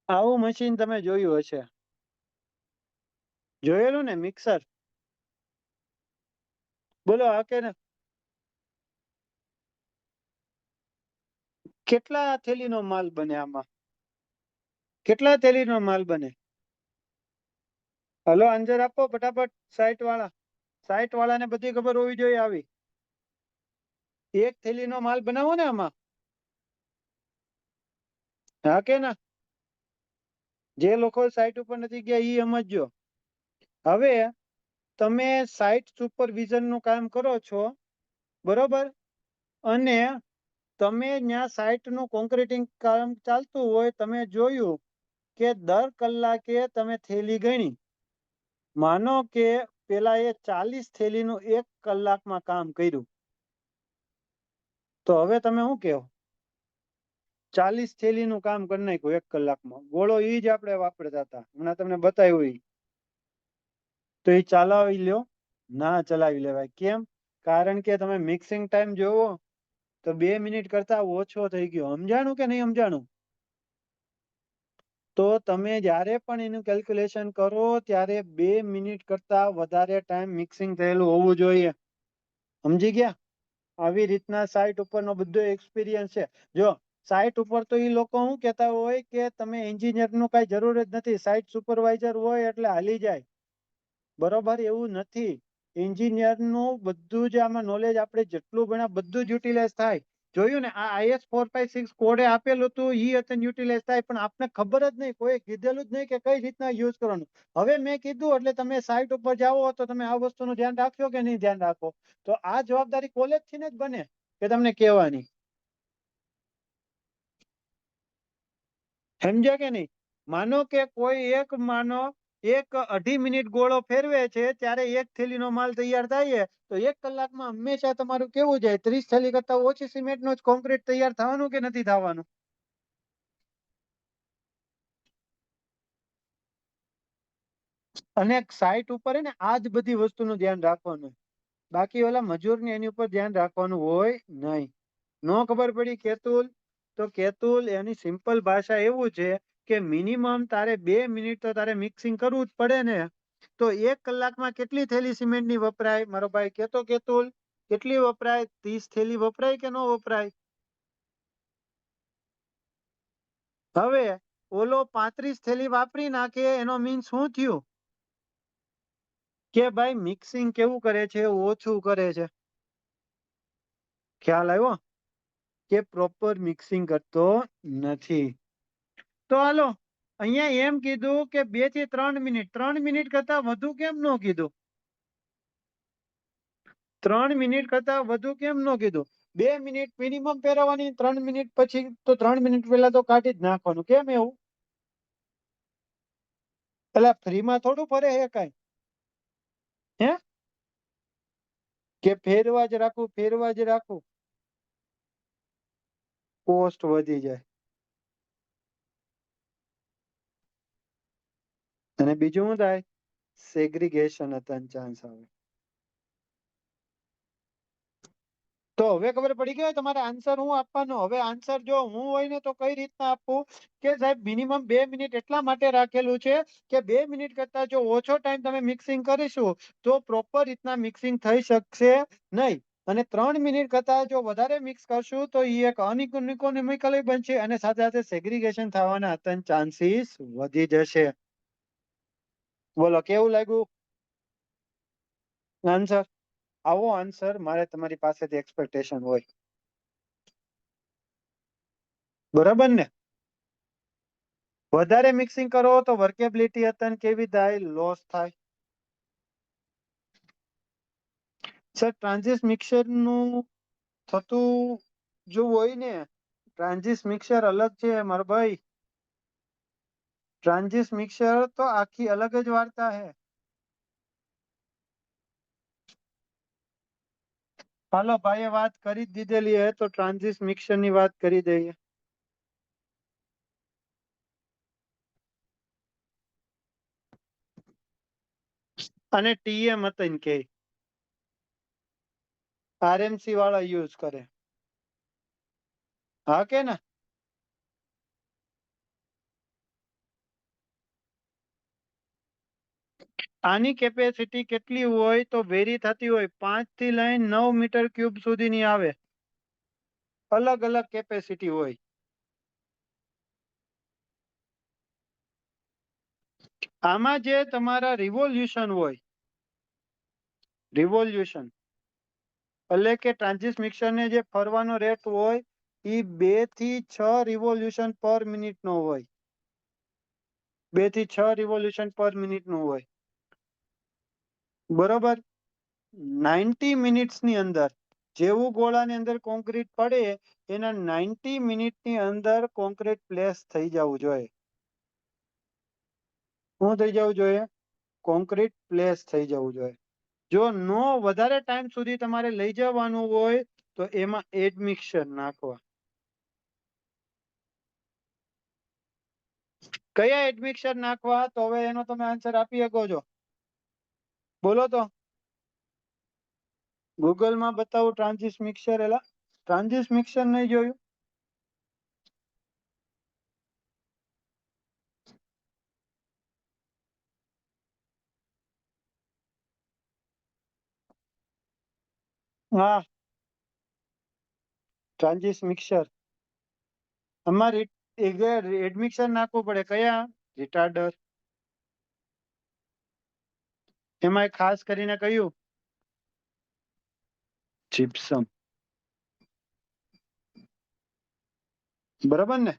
આવું મશીન તમે જોયું હશે, જોયેલું ને મિક્સર? બોલો હા કે ના? કેટલા થેલીનો માલ બને આમાં? કેટલા થેલીનો માલ બને? હલો આન્સર આપો ફટાફટ. સાઇટ વાળા, સાઇટ વાળાને બધી ખબર હોવી જોઈએ આવી. એક થેલીનો માલ બનાવો ને આમાં, હા કે ના? જે લોકો સાઇટ ઉપર નથી ગયા ઈ સમજજો. હવે તમે સાઇટ સુપરવિઝન નું કામ કરો છો, બરોબર? અને તમે ત્યાં સાઇટ નું કોન્ક્રીટિંગ કામ ચાલતું હોય, તમે જોયું કે દર કલાકે તમે થેલી ગણી. માનો કે પેલા એ 40 થેલીનું 1 કલાકમાં કામ કર્યું, તો હવે તમે શું કહો? 40 થેલીનું કામ કરી નાખ્યું 1 કલાકમાં. ગોળો ઈ જ આપણે વાપરતા હતા, હમણાં તમને બતાવ્યું ઈ. તો એ ચલાવી લ્યો? ના ચલાવી લેવાય. કેમ? કારણ કે તમે મિક્સિંગ ટાઈમ જોવો તો 2 મિનિટ કરતા ઓછો થઈ ગયો. સમજાણું કે નહીં સમજાણું? તો તમે જ્યારે પણ એનું કેલ્ક્યુલેશન કરો ત્યારે 2 મિનિટ કરતા વધારે ટાઈમ મિક્સિંગ થયેલું હોવું જોઈએ. સમજી ગયા? આવી રીતના સાઇટ ઉપરનો બધો એક્સપિરિયન્સ છે. જો સાઇટ ઉપર તો એ લોકો શું કહેતા હોય કે તમે એન્જિનિયરનું કાંઈ જરૂર જ નથી, સાઇટ સુપરવાઇઝર હોય એટલે હાલી જાય. બરોબર? એવું નથી. એન્જિનિયરનું બધું જ આમાં નોલેજ આપણે જેટલું ભણ્યા બધું જ યુટિલાઇઝ થાય. જોયું ને, આ IS 456 કોડે આપેલું હતું ઈ હતું યુટિલાઇઝ થાય, પણ આપને ખબર જ નહીં, કોઈ કીધેલું જ નહીં કે કઈ રીતના યુઝ કરવાનું. હવે મેં કીધું એટલે તમે સાઇટ ઉપર જાઓ તો તમે આ વસ્તુનું ધ્યાન રાખશો કે નહીં ધ્યાન રાખો? તો આ જવાબદારી કોલેજ થી જ બને કે તમને કહેવાની. સમજ્યા કે નહીં? માનો કે કોઈ એક 2.5 મિનિટ ગોળો ફેરવે છે ત્યારે 1 થેલીનો માલ તૈયાર થાય છે, તો 1 કલાકમાં હંમેશા તમારું કેવું જાય? 30 થેલી કરતા ઓછી સિમેન્ટનો જ કોન્ક્રીટ તૈયાર થવાનું કે નથી થવાનું? અને સાઇટ ઉપર ને આ જ બધી વસ્તુનું ધ્યાન રાખવાનું. બાકી ઓલા મજૂરને એની ઉપર ધ્યાન રાખવાનું હોય નહીં. નો ખબર પડી કેતુલ? તો કેતુલ એની સિમ્પલ ભાષા એવું છે કે મિનિમમ તારે 2 મિનિટ તો તારે મિક્સિંગ કરવું જ પડે ને. તો 1 કલાકમાં કેટલી થેલી સિમેન્ટની વપરાય? મારો ભાઈ કેતો કેતુલ, કેટલી વપરાય? 30 થેલી વપરાય કે ન વપરાય? હવે ઓલો 35 થેલી વાપરી નાખે એનો મીન્સ શું થયું? કે ભાઈ મિક્સિંગ કેવું કરે છે? ઓછું કરે છે. ખ્યાલ આવ્યો? કે પ્રોપર મિક્સિંગ કરતો નથી. તો હાલો, અહીંયા એમ કીધું કે 2 થી 3 મિનિટ. 3 મિનિટ કરતા વધુ કેમ ન કીધું? 3 મિનિટ કરતા વધુ કેમ ન કીધું? 2 મિનિટ મિનિમમ પહેરવાની, 3 મિનિટ પછી તો 3 મિનિટ પહેલા તો કાઢી જ નાખવાનું. કેમ એવું? પેલા ફ્રીમાં થોડું ફરે હે કાંઈ? હે કે ફેરવા જ રાખું, ફેરવા જ રાખું? કોસ્ટ વધી જાય. અને બીજું શું થાય? સેગ્રીગેશન હતા ચાન્સ આવે. તો હવે ખબર પડી ગઈ તમારે આન્સર હું આપવાનો. હવે આન્સર જો હું હોય ને તો કઈ રીતના આપું કે સાહેબ મિનિમમ 2 મિનિટ એટલા માટે રાખેલું છે કે 2 મિનિટ કરતા જો ઓછો ટાઈમ તમે મિક્સિંગ કરીશું તો પ્રોપર રીતના મિક્સિંગ થઈ શકશે નહીં. અને 3 મિનિટ કરતા જો વધારે મિક્સ કરશું તો એ એક અનઇકોનોમિકલી બનશે અને સાથે સાથે સેગ્રીગેશન થવાના અત્યંત ચાન્સીસ વધી જશે. બોલો કેવું લાગ્યું આન્સર? આવો આન્સર મારે તમારી પાસેથી એક્સપેક્ટેશન હોય. બરાબર ને? વધારે મિક્સિંગ કરો તો વર્કેબિલિટી અત્યંત કેવી થાય? લોસ થાય. સર ટ્રાન્ઝિસ્ટ મિક્સર નું થતું જો હોય ને, ટ્રાન્ઝિસ્ટ મિક્સર અલગ છે મારા ભાઈ. ટ્રાન્ઝિસ્ટ મિક્સર તો આખી અલગ જ વાર્તા હે. હાલો ભાઈએ વાત કરી જ દીધેલી હે તો ટ્રાન્ઝિસ્ટ મિક્સર ની વાત કરી દઈએ. અને ટીએમ હતા કે આરએમસી વાળા યુઝ કરે. હા કે ને? આની કેપેસિટી કેટલી હોય તો વેરી થતી હોય 5 થી લઈને 9 મીટર ક્યુબ સુધીની આવે. અલગ અલગ કેપેસિટી હોય. આમાં જે તમારા રિવોલ્યુશન હોય, રિવોલ્યુશન એટલે કે ટ્રાન્ઝિસ્ટ મિક્સર ને જે ફરવાનો રેટ હોય એ 2 થી 6 રિવોલ્યુશન પર મિનિટ નો હોય. 2 થી 6 રિવોલ્યુશન પર મિનિટ નું હોય. બરોબર. 90 મિનિટ્સ ની અંદર જેવું ગોળાની અંદર કોન્ક્રીટ પડે એના 90 મિનિટની અંદર કોન્ક્રીટ પ્લેસ થઈ જવું જોઈએ. શું થઈ જવું જોઈએ? કોન્ક્રીટ પ્લેસ થઈ જવું જોઈએ. જો નો વધારે ટાઈમ સુધી તમારે લઈ જવાનું હોય તો એમાં એડમિક્સર નાખવા. કયા એડમિક્સર નાખવા? તો હવે એનો તમે આન્સર આપી શકો છો. બોલો તો. ગૂગલમાં બતાવું ટ્રાન્ઝિસ્ટ મિક્સર. એલા ટ્રાન્ઝિસ્ટ મિક્સર નહીં જોયું? હા, ટ્રાન્ઝિસ્ટ મિક્સર. અમારે એડમિક્સર નાખવું પડે. કયા? રિટાર્ડર. એમાં ખાસ કરીને કયું? જીપ્સમ. બરાબર ને?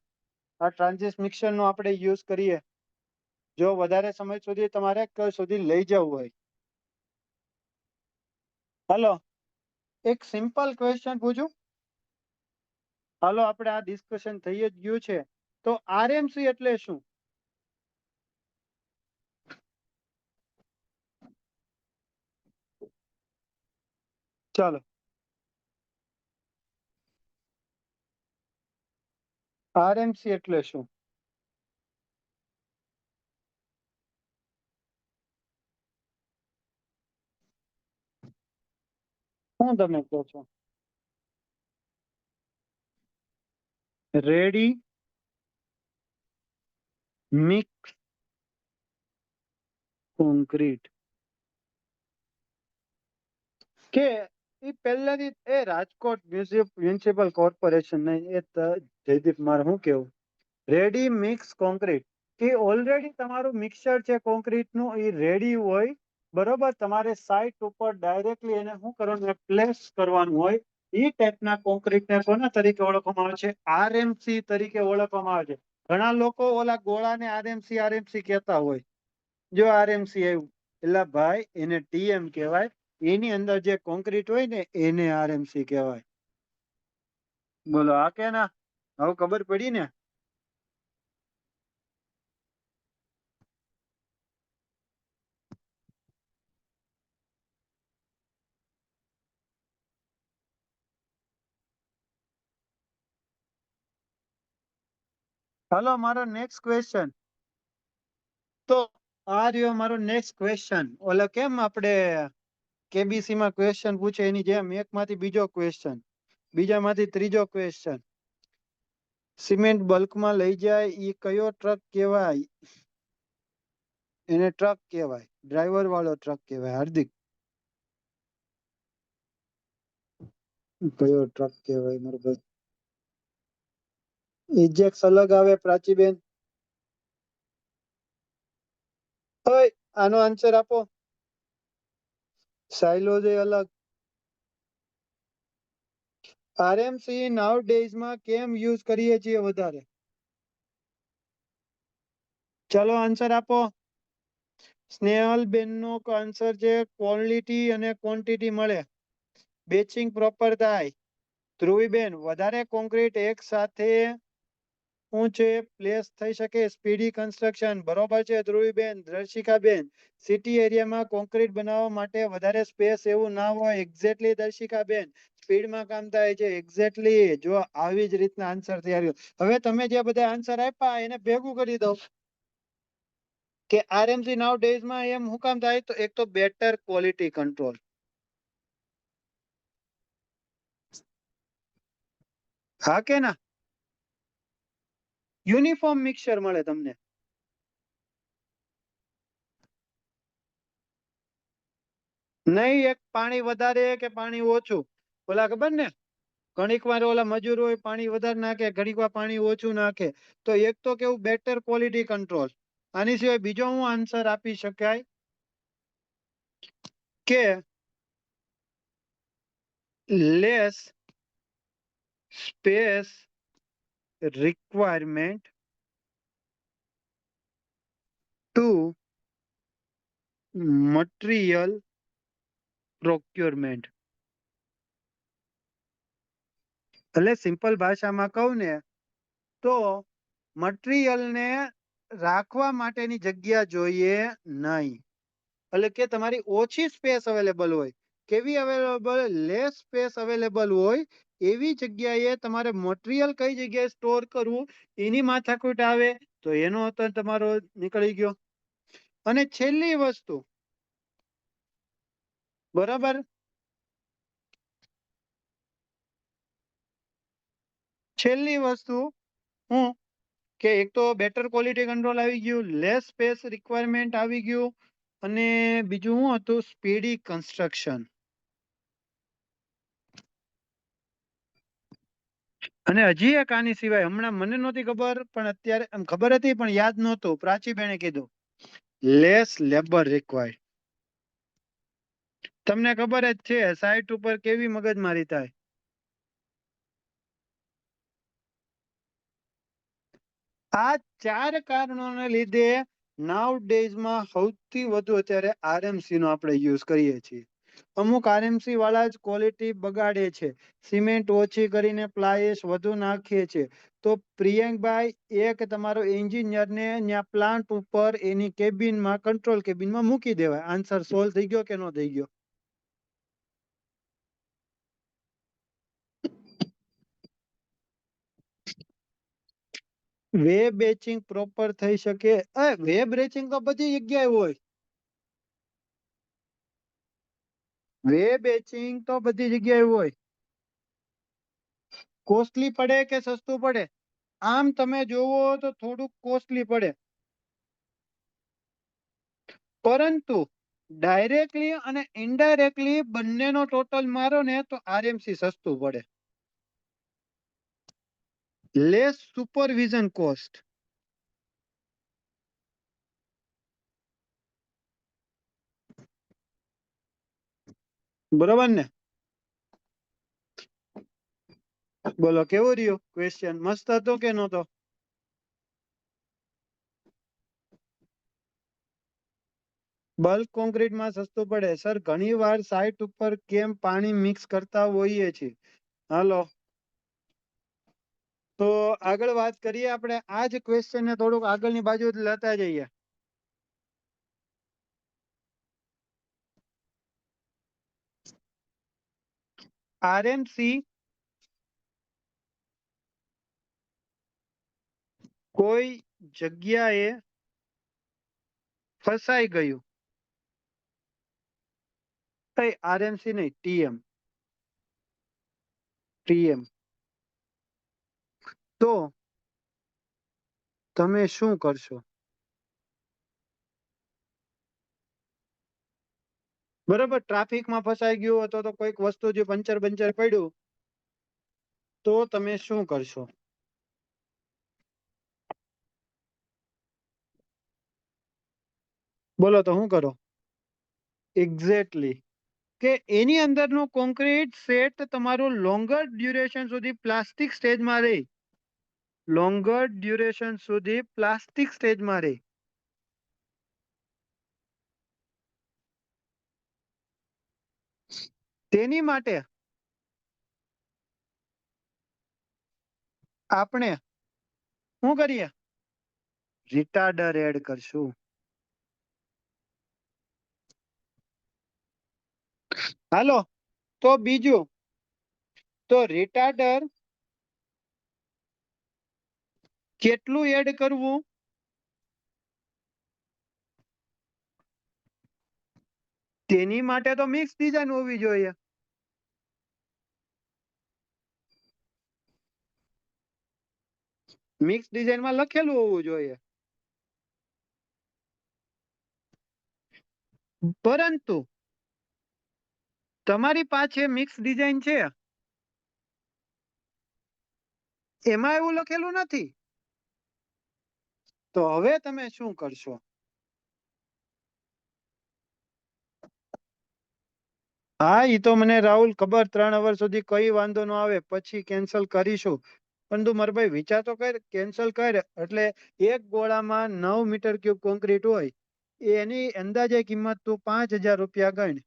આ ટ્રાન્ઝિસ્ટ મિક્સર નો આપણે યુઝ કરીએ જો વધારે સમય સુધી તમારે સુધી લઈ જવું હોય. હાલો એક સિમ્પલ ક્વેશ્ચન પૂછું? હાલો આપણે આ ડિસ્કશન થઈ જ ગયું છે તો આરએમસી એટલે શું? ચાલો, આરએમસી એટલે શું? શું તમે કહો છો? રેડી મિક્સ કોન્ક્રીટ કે એ પહેલાથી એ રાજકોટ મ્યુનિસિપલ કોર્પોરેશન નહીં એ જયદીપ મારે શું કેવું રેડી મિક્સ કોન્ક્રીટ એ ઓલરેડી તમારું મિક્સર છે કોન્ક્રીટ નું એ રેડી હોય. બરોબર. તમારે સાઇટ ઉપર ડાયરેક્ટલી એને શું કરવાનું પ્લેસ કરવાનું હોય. એ ટાઈપના કોન્ક્રીટને કોના તરીકે ઓળખવામાં આવે છે? આરએમસી તરીકે ઓળખવામાં આવે છે. ઘણા લોકો ઓલા ગોળાને આરએમસી કહેતા હોય. જો આરએમસી આવ્યું એટલે ભાઈ એને ટીએમ કહેવાય. એની અંદર જે કોન્ક્રીટ હોય ને એને આરએમસી કહેવાય. બોલો આ કે ના? હવે ખબર પડી ને? હાલો મારો નેક્સ્ટ ક્વેશ્ચન. તો આ રહ્યો મારો નેક્સ્ટ ક્વેશ્ચન. ઓલા કેમ આપણે કેબીસી માં ક્વેશ્ચન પૂછે એની જેમ એકમાંથી બીજો ક્વેશ્ચન, બીજામાંથી ત્રીજો ક્વેશ્ચન. સિમેન્ટ બલ્કમાં લઈ જાય એ કયો ટ્રક કહેવાય? એને ટ્રક કહેવાય, ડ્રાઈવર વાળો ટ્રક કહેવાય. હાર્દિક, કયો ટ્રક કહેવાય મારો ભાઈ? ઇજેક્સ અલગ આવે પ્રાચીબેન. ઓય આનો આન્સર આપો. સાયલોજ અલગ. આરએમસી નાઉ ડેઝ માં કેમ યુઝ કરીએ છીએ વધારે? ચલો આન્સર આપો. સ્નેહલ બેન નો આન્સર છે ક્વોલિટી અને ક્વોન્ટિટી મળે, બેચિંગ પ્રોપર થાય. ધ્રુવીબેન વધારે કોન્ક્રીટ એક સાથે ઊંચે પ્લેસ થઈ શકે, સ્પીડી કન્સ્ટ્રક્શન. બરોબર છે ધ્રુવીબેન. દર્શિકાબેન, સિટી એરિયામાં કોન્ક્રીટ બનાવવા માટે વધારે સ્પેસ એવું ના હોય. એક્ઝેક્ટલી દર્શિકાબેન, સ્પીડમાં કામ થાય છે. એક્ઝેક્ટલી. જો આવી જ રીતના આન્સર તૈયાર. હવે તમે જે બધા આન્સર આપ્યા એને ભેગું કરી દો કે આરએમસી નાઉ ડેઝ માં એમ હું કામ થાય. તો એક તો બેટર ક્વોલિટી કંટ્રોલ. હા કે ના? યુનિફોર્મ મિક્સર મળે તમને. નહીં એક પાણી વધારે કે પાણી ઓછું. ઓલા ખબર ને ઘણીક વાર ઓલા મજૂર હોય પાણી વધારે નાખે, ઘણીક વાર પાણી ઓછું નાખે. તો એક તો કેવું બેટર ક્વોલિટી કંટ્રોલ. આની સિવાય બીજો હું આન્સર આપી શકાય કે less space requirement to material procurement. એટલે સિમ્પલ ભાષામાં કહું ને તો મટીરિયલને રાખવા માટેની જગ્યા જોઈએ નહીં. એટલે કે તમારી ઓછી સ્પેસ અવેલેબલ હોય. કેવી અવેલેબલ? લેસ સ્પેસ અવેલેબલ હોય એવી જગ્યાએ તમારે મટીરિયલ કઈ જગ્યાએ સ્ટોર કરવું એની માથાકૂટ આવે. તો એનો હતો તમારો નીકળી ગયો. અને છેલ્લી વસ્તુ, બરાબર, છેલ્લી વસ્તુ હું કે એક તો બેટર ક્વોલિટી કંટ્રોલ આવી ગયું, લેસ સ્પેસ રિક્વાયરમેન્ટ આવી ગયું, અને બીજું શું હતું? Speedy construction. અને હજી એક આની સિવાય હમણાં મને નહોતી ખબર, પણ અત્યારે ખબર હતી પણ યાદ નહોતું. પ્રાચીબેને કીધું લેસ લેબર રિક્વાયર્ડ. તમને ખબર જ છે સાઇટ ઉપર કેવી મગજમારી થાય. આ ચાર કારણોને લીધે નાઉ ડેઝમાં સૌથી વધુ અત્યારે આરએમસી નો આપણે યુઝ કરીએ છીએ. અમુક આરએમસી વાળા જ ક્વોલિટી બગાડે છે. સિમેન્ટ ઓછી કરીને પ્લાયસ વધુ નાખીએ છે. તો પ્રિયંકભાઈ એક તમારો એન્જિનિયર ને ત્યાં પ્લાન્ટ ઉપર એની કેબિનમાં કંટ્રોલ કેબિનમાં મૂકી દેવાય. આન્સર સોલ્વ થઈ ગયો કે ન થઈ ગયો? વેબ બેચિંગ પ્રોપર થઈ શકે. વેબ બેચિંગ તો બધી જગ્યાએ હોય. વેબ બેચિંગ તો બધી જગ્યાએ હોય. કોસ્ટલી પડે કે સસ્તું પડે? આમ તમે જોવો તો થોડુંક કોસ્ટલી પડે, પરંતુ ડાયરેક્ટલી અને ઇનડાયરેક્ટલી બંનેનો ટોટલ મારો ને તો આરએમસી સસ્તું પડે. Less supervision cost. બરોબર ને? બોલો કેવો રહ્યો ક્વેશ્ચન? મસ્ત હતો કે નહોતો? બલ્ક કોન્ક્રીટમાં સસ્તું પડે સર. ઘણી વાર સાઇટ ઉપર કેમ પાણી મિક્સ કરતા હોઈએ છીએ. હાલો, તો આગળ વાત કરીએ આપણે. આ જ ક્વેશ્ચન ને થોડુંક આગળની બાજુ લેતા જઈએ. આરએમસી કોઈ જગ્યાએ ફસાઈ ગયું. આરએમસી નહીં, ટીએમ. ટીએમ. તો તમે શું કરશો? બરોબર, ટ્રાફિકમાં ફસાઈ ગયું અથવા તો કોઈક વસ્તુ જે પંચર બંચર પડ્યું, તો તમે શું કરશો? બોલો તો શું કરો? એક્ઝેક્ટલી. કે એની અંદરનો કોન્ક્રીટ સેટ તમારું લોંગર ડ્યુરેશન સુધી પ્લાસ્ટિક સ્ટેજમાં રહે. લોંગર ડ્યુરેશન સુધી પ્લાસ્ટિક સ્ટેજમાં રહે. તેની માટે આપણે શું કરીએ? રિટાર્ડર એડ કરશું. હાલો, તો બીજું, તો રિટાર્ડર કેટલું એડ કરવું? તેની માટે તો મિક્સ ડિઝાઇન હોવી જોઈએ. મિક્સ ડિઝાઇનમાં લખેલું હોવું જોઈએ. પરંતુ તમારી પાસે મિક્સ ડિઝાઇન છે, એમાં એવું લખેલું નથી. તો હવે તમે શું કરશો? હા, એ તો મને રાહુલ ખબર. 3 અવર સુધી કઈ વાંધો ન આવે, પછી કેન્સલ કરીશું. પરંતુ મારા ભાઈ વિચાર તો કર, કેન્સલ કર એટલે એક ગોળામાં 9 મીટર ક્યુબ કોન્ક્રીટ હોય, એની અંદાજે કિંમત તું 5,000 રૂપિયા ગણ.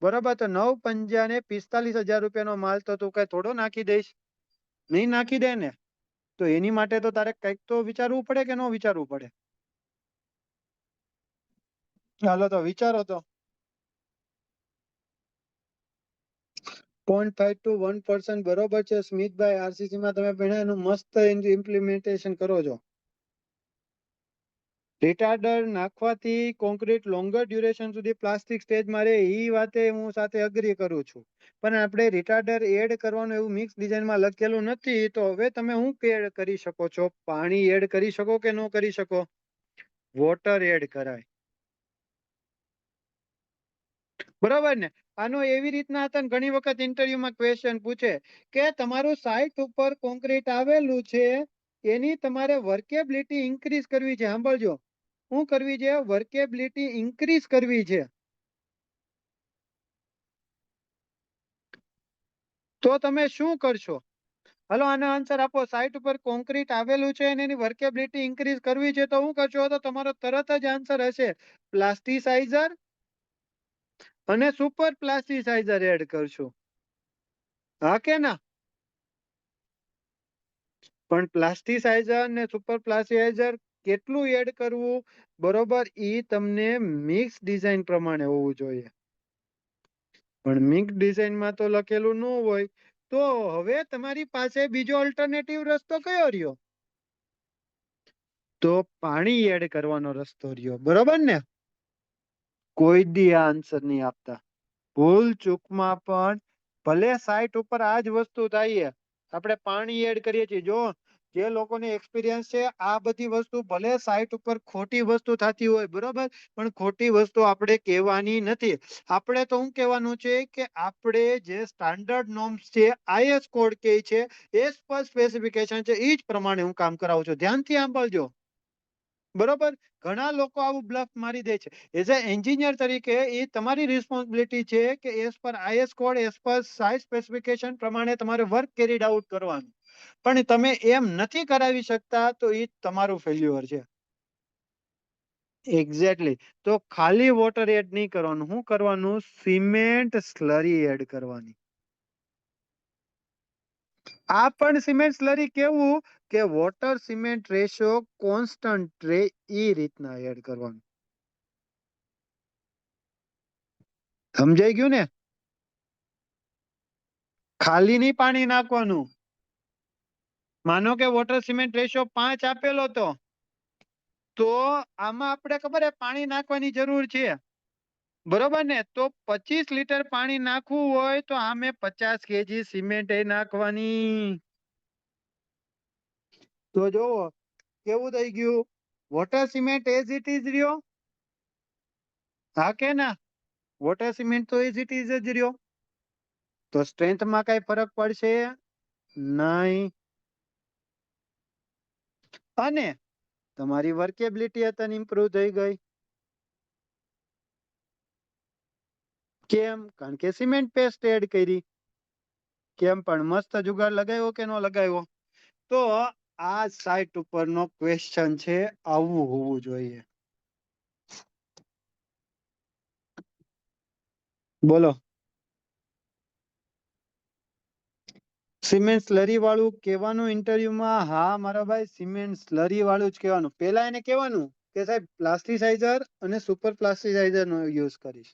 બરોબર, તો 9 પંજા ને 45,000 રૂપિયાનો માલ તો તું કઈ થોડો નાખી દઈશ? નહીં નાખી દે ને. તો એની માટે તો તારે કઈક તો વિચારવું પડે કે ન વિચારવું પડે? હાલો, તો વિચારો તો. 0.5 to 1%. બરોબર છે સ્મિતભાઈ. આરસીસી માં તમે ભણ્યા એનું મસ્ત ઇમ્પ્લિમેન્ટેશન કરો છો. રિટાર્ડર નાખવાથી કોન્ક્રીટ લોંગર ડ્યુરેશન સુધી પ્લાસ્ટિક સ્ટેજમાં રહે, એ વાતે હું સાથે અગ્રી કરું છું. પણ આપણે રિટાર્ડર એડ કરવાનું એવું મિક્સ ડિઝાઇનમાં લખેલું નથી. તો હવે તમે શું એડ કરી શકો છો? પાણી એડ કરી શકો કે ન કરી શકો? વોટર એડ કરાય. બરોબર ને? આનો એવી રીતના હતા ને, ઘણી વખત ઇન્ટરવ્યુમાં ક્વેશ્ચન પૂછે કે તમારું સાઇટ ઉપર કોન્ક્રીટ આવેલું છે, એની તમારે વર્કેબિલિટી ઇન્ક્રીઝ કરવી છે. સાંભળજો, શું કરવી છે? વર્કેબિલિટી ઇન્ક્રીઝ કરવી છે. તો તમે શું કરશો? હલો, આનો આન્સર આપો. સાઇટ ઉપર કોન્ક્રીટ આવેલું છે અને એની વર્કેબિલિટી ઇન્ક્રીઝ કરવી છે, તો શું કરશો? તો તમારો તરત જ આન્સર હશે પ્લાસ્ટિસાઇઝર અને સુપર પ્લાસ્ટિસાઇઝર એડ કરશું. હા કે ના? પણ પ્લાસ્ટિસાઇઝર ને સુપર પ્લાસ્ટિસાઇઝર કેટલું એડ કરવું, બરોબર, ઈ તમને મિક્સ ડિઝાઇન પ્રમાણે હોવું જોઈએ. પણ મિક્સ ડિઝાઇનમાં તો લખેલું ન હોય. તો હવે તમારી પાસે બીજો ઓલ્ટરનેટિવ રસ્તો કયો રહ્યો? તો પાણી એડ કરવાનો રસ્તો રહ્યો. બરોબર ને? કોઈ દી આન્સર નહીં આપતા. ભૂલ ચૂકમાં પણ ભલે સાઇટ ઉપર આ જ વસ્તુ થાય, આપણે પાણી એડ કરીએ છીએ. જો જે લોકોને એક્સપિરિયન્સ છે, આ બધી વસ્તુ ભલે સાઇટ ઉપર ખોટી વસ્તુ થતી હોય, બરોબર, પણ ખોટી વસ્તુ આપણે કહેવાની નથી. આપણે તો શું કહેવાનું છે કે આપણે જે સ્ટાન્ડર્ડ નોર્મ્સ છે, આઈએસ કોડ કે છે, એસ પર સ્પેસિફિકેશન છે, એ જ પ્રમાણે હું કામ કરાવું છું. ધ્યાનથી સાંભળજો. બરોબર, ઘણા લોકો આવું બ્લફ મારી દે છે. એઝ અ એન્જિનિયર તરીકે એ તમારી રિસ્પોન્સિબિલિટી છે કે as per IS code, as per size specification પ્રમાણે તમારે વર્ક કેરીડ આઉટ કરવાનું. પણ તમે એમ નથી કરાવી શકતા, તો એ તમારું ફેલ્યુઅર છે. એક્ઝેક્ટલી. તો ખાલી વોટર એડ નહીં કરવાનું, શું કરવાનું? સિમેન્ટ સ્લરી એડ કરવાની. આ પણ સિમેન્ટ સ્લરી કેવું કે વોટર સિમેન્ટ રેશિયો કોન્સ્ટન્ટ રે ઈ રીતના એડ કરવાનું. સમજાઈ ગયું ને? ખાલી નહીં પાણી નાખવાનું. માનો કે વોટર સિમેન્ટ રેશિયો 5 આપેલો તો આમાં આપણે ખબર હે પાણી નાખવાની જરૂર છે. બરોબર ને? તો 25 લીટર પાણી નાખવું હોય તો આમે 50 કેજી સિમેન્ટ નાખવાની. તો જોવો કેવું થઈ ગયું? Water cement as it is રહ્યો. હા કે ના? વોટર સિમેન્ટ તો એઝ ઇટ ઇઝ જ રહ્યો. તો સ્ટ્રેન્થમાં કઈ ફરક પડશે નહીં. અને તમારી વર્કેબિલિટી અત્યારે ઇમ્પ્રુવ થઈ ગઈ. કેમ? કારણ કે સિમેન્ટ પેસ્ટ એડ કરી. કેમ પણ મસ્ત જુગાડ લગાવ્યો કે નો લગાવ્યો? તો આ સાઇટ ઉપરનો ક્વેશ્ચન છે, આવું હોવું જોઈએ. બોલો. સિમેન્ટ સ્લરી વાળું કહેવાનું ઇન્ટરવ્યુમાં? હા મારા ભાઈ, સિમેન્ટ સ્લરી વાળું જ કહેવાનું. પેલા એને કહેવાનું કે સાહેબ પ્લાસ્ટિસાઇઝર અને સુપર પ્લાસ્ટિસાઇઝર નો યુઝ કરીશ,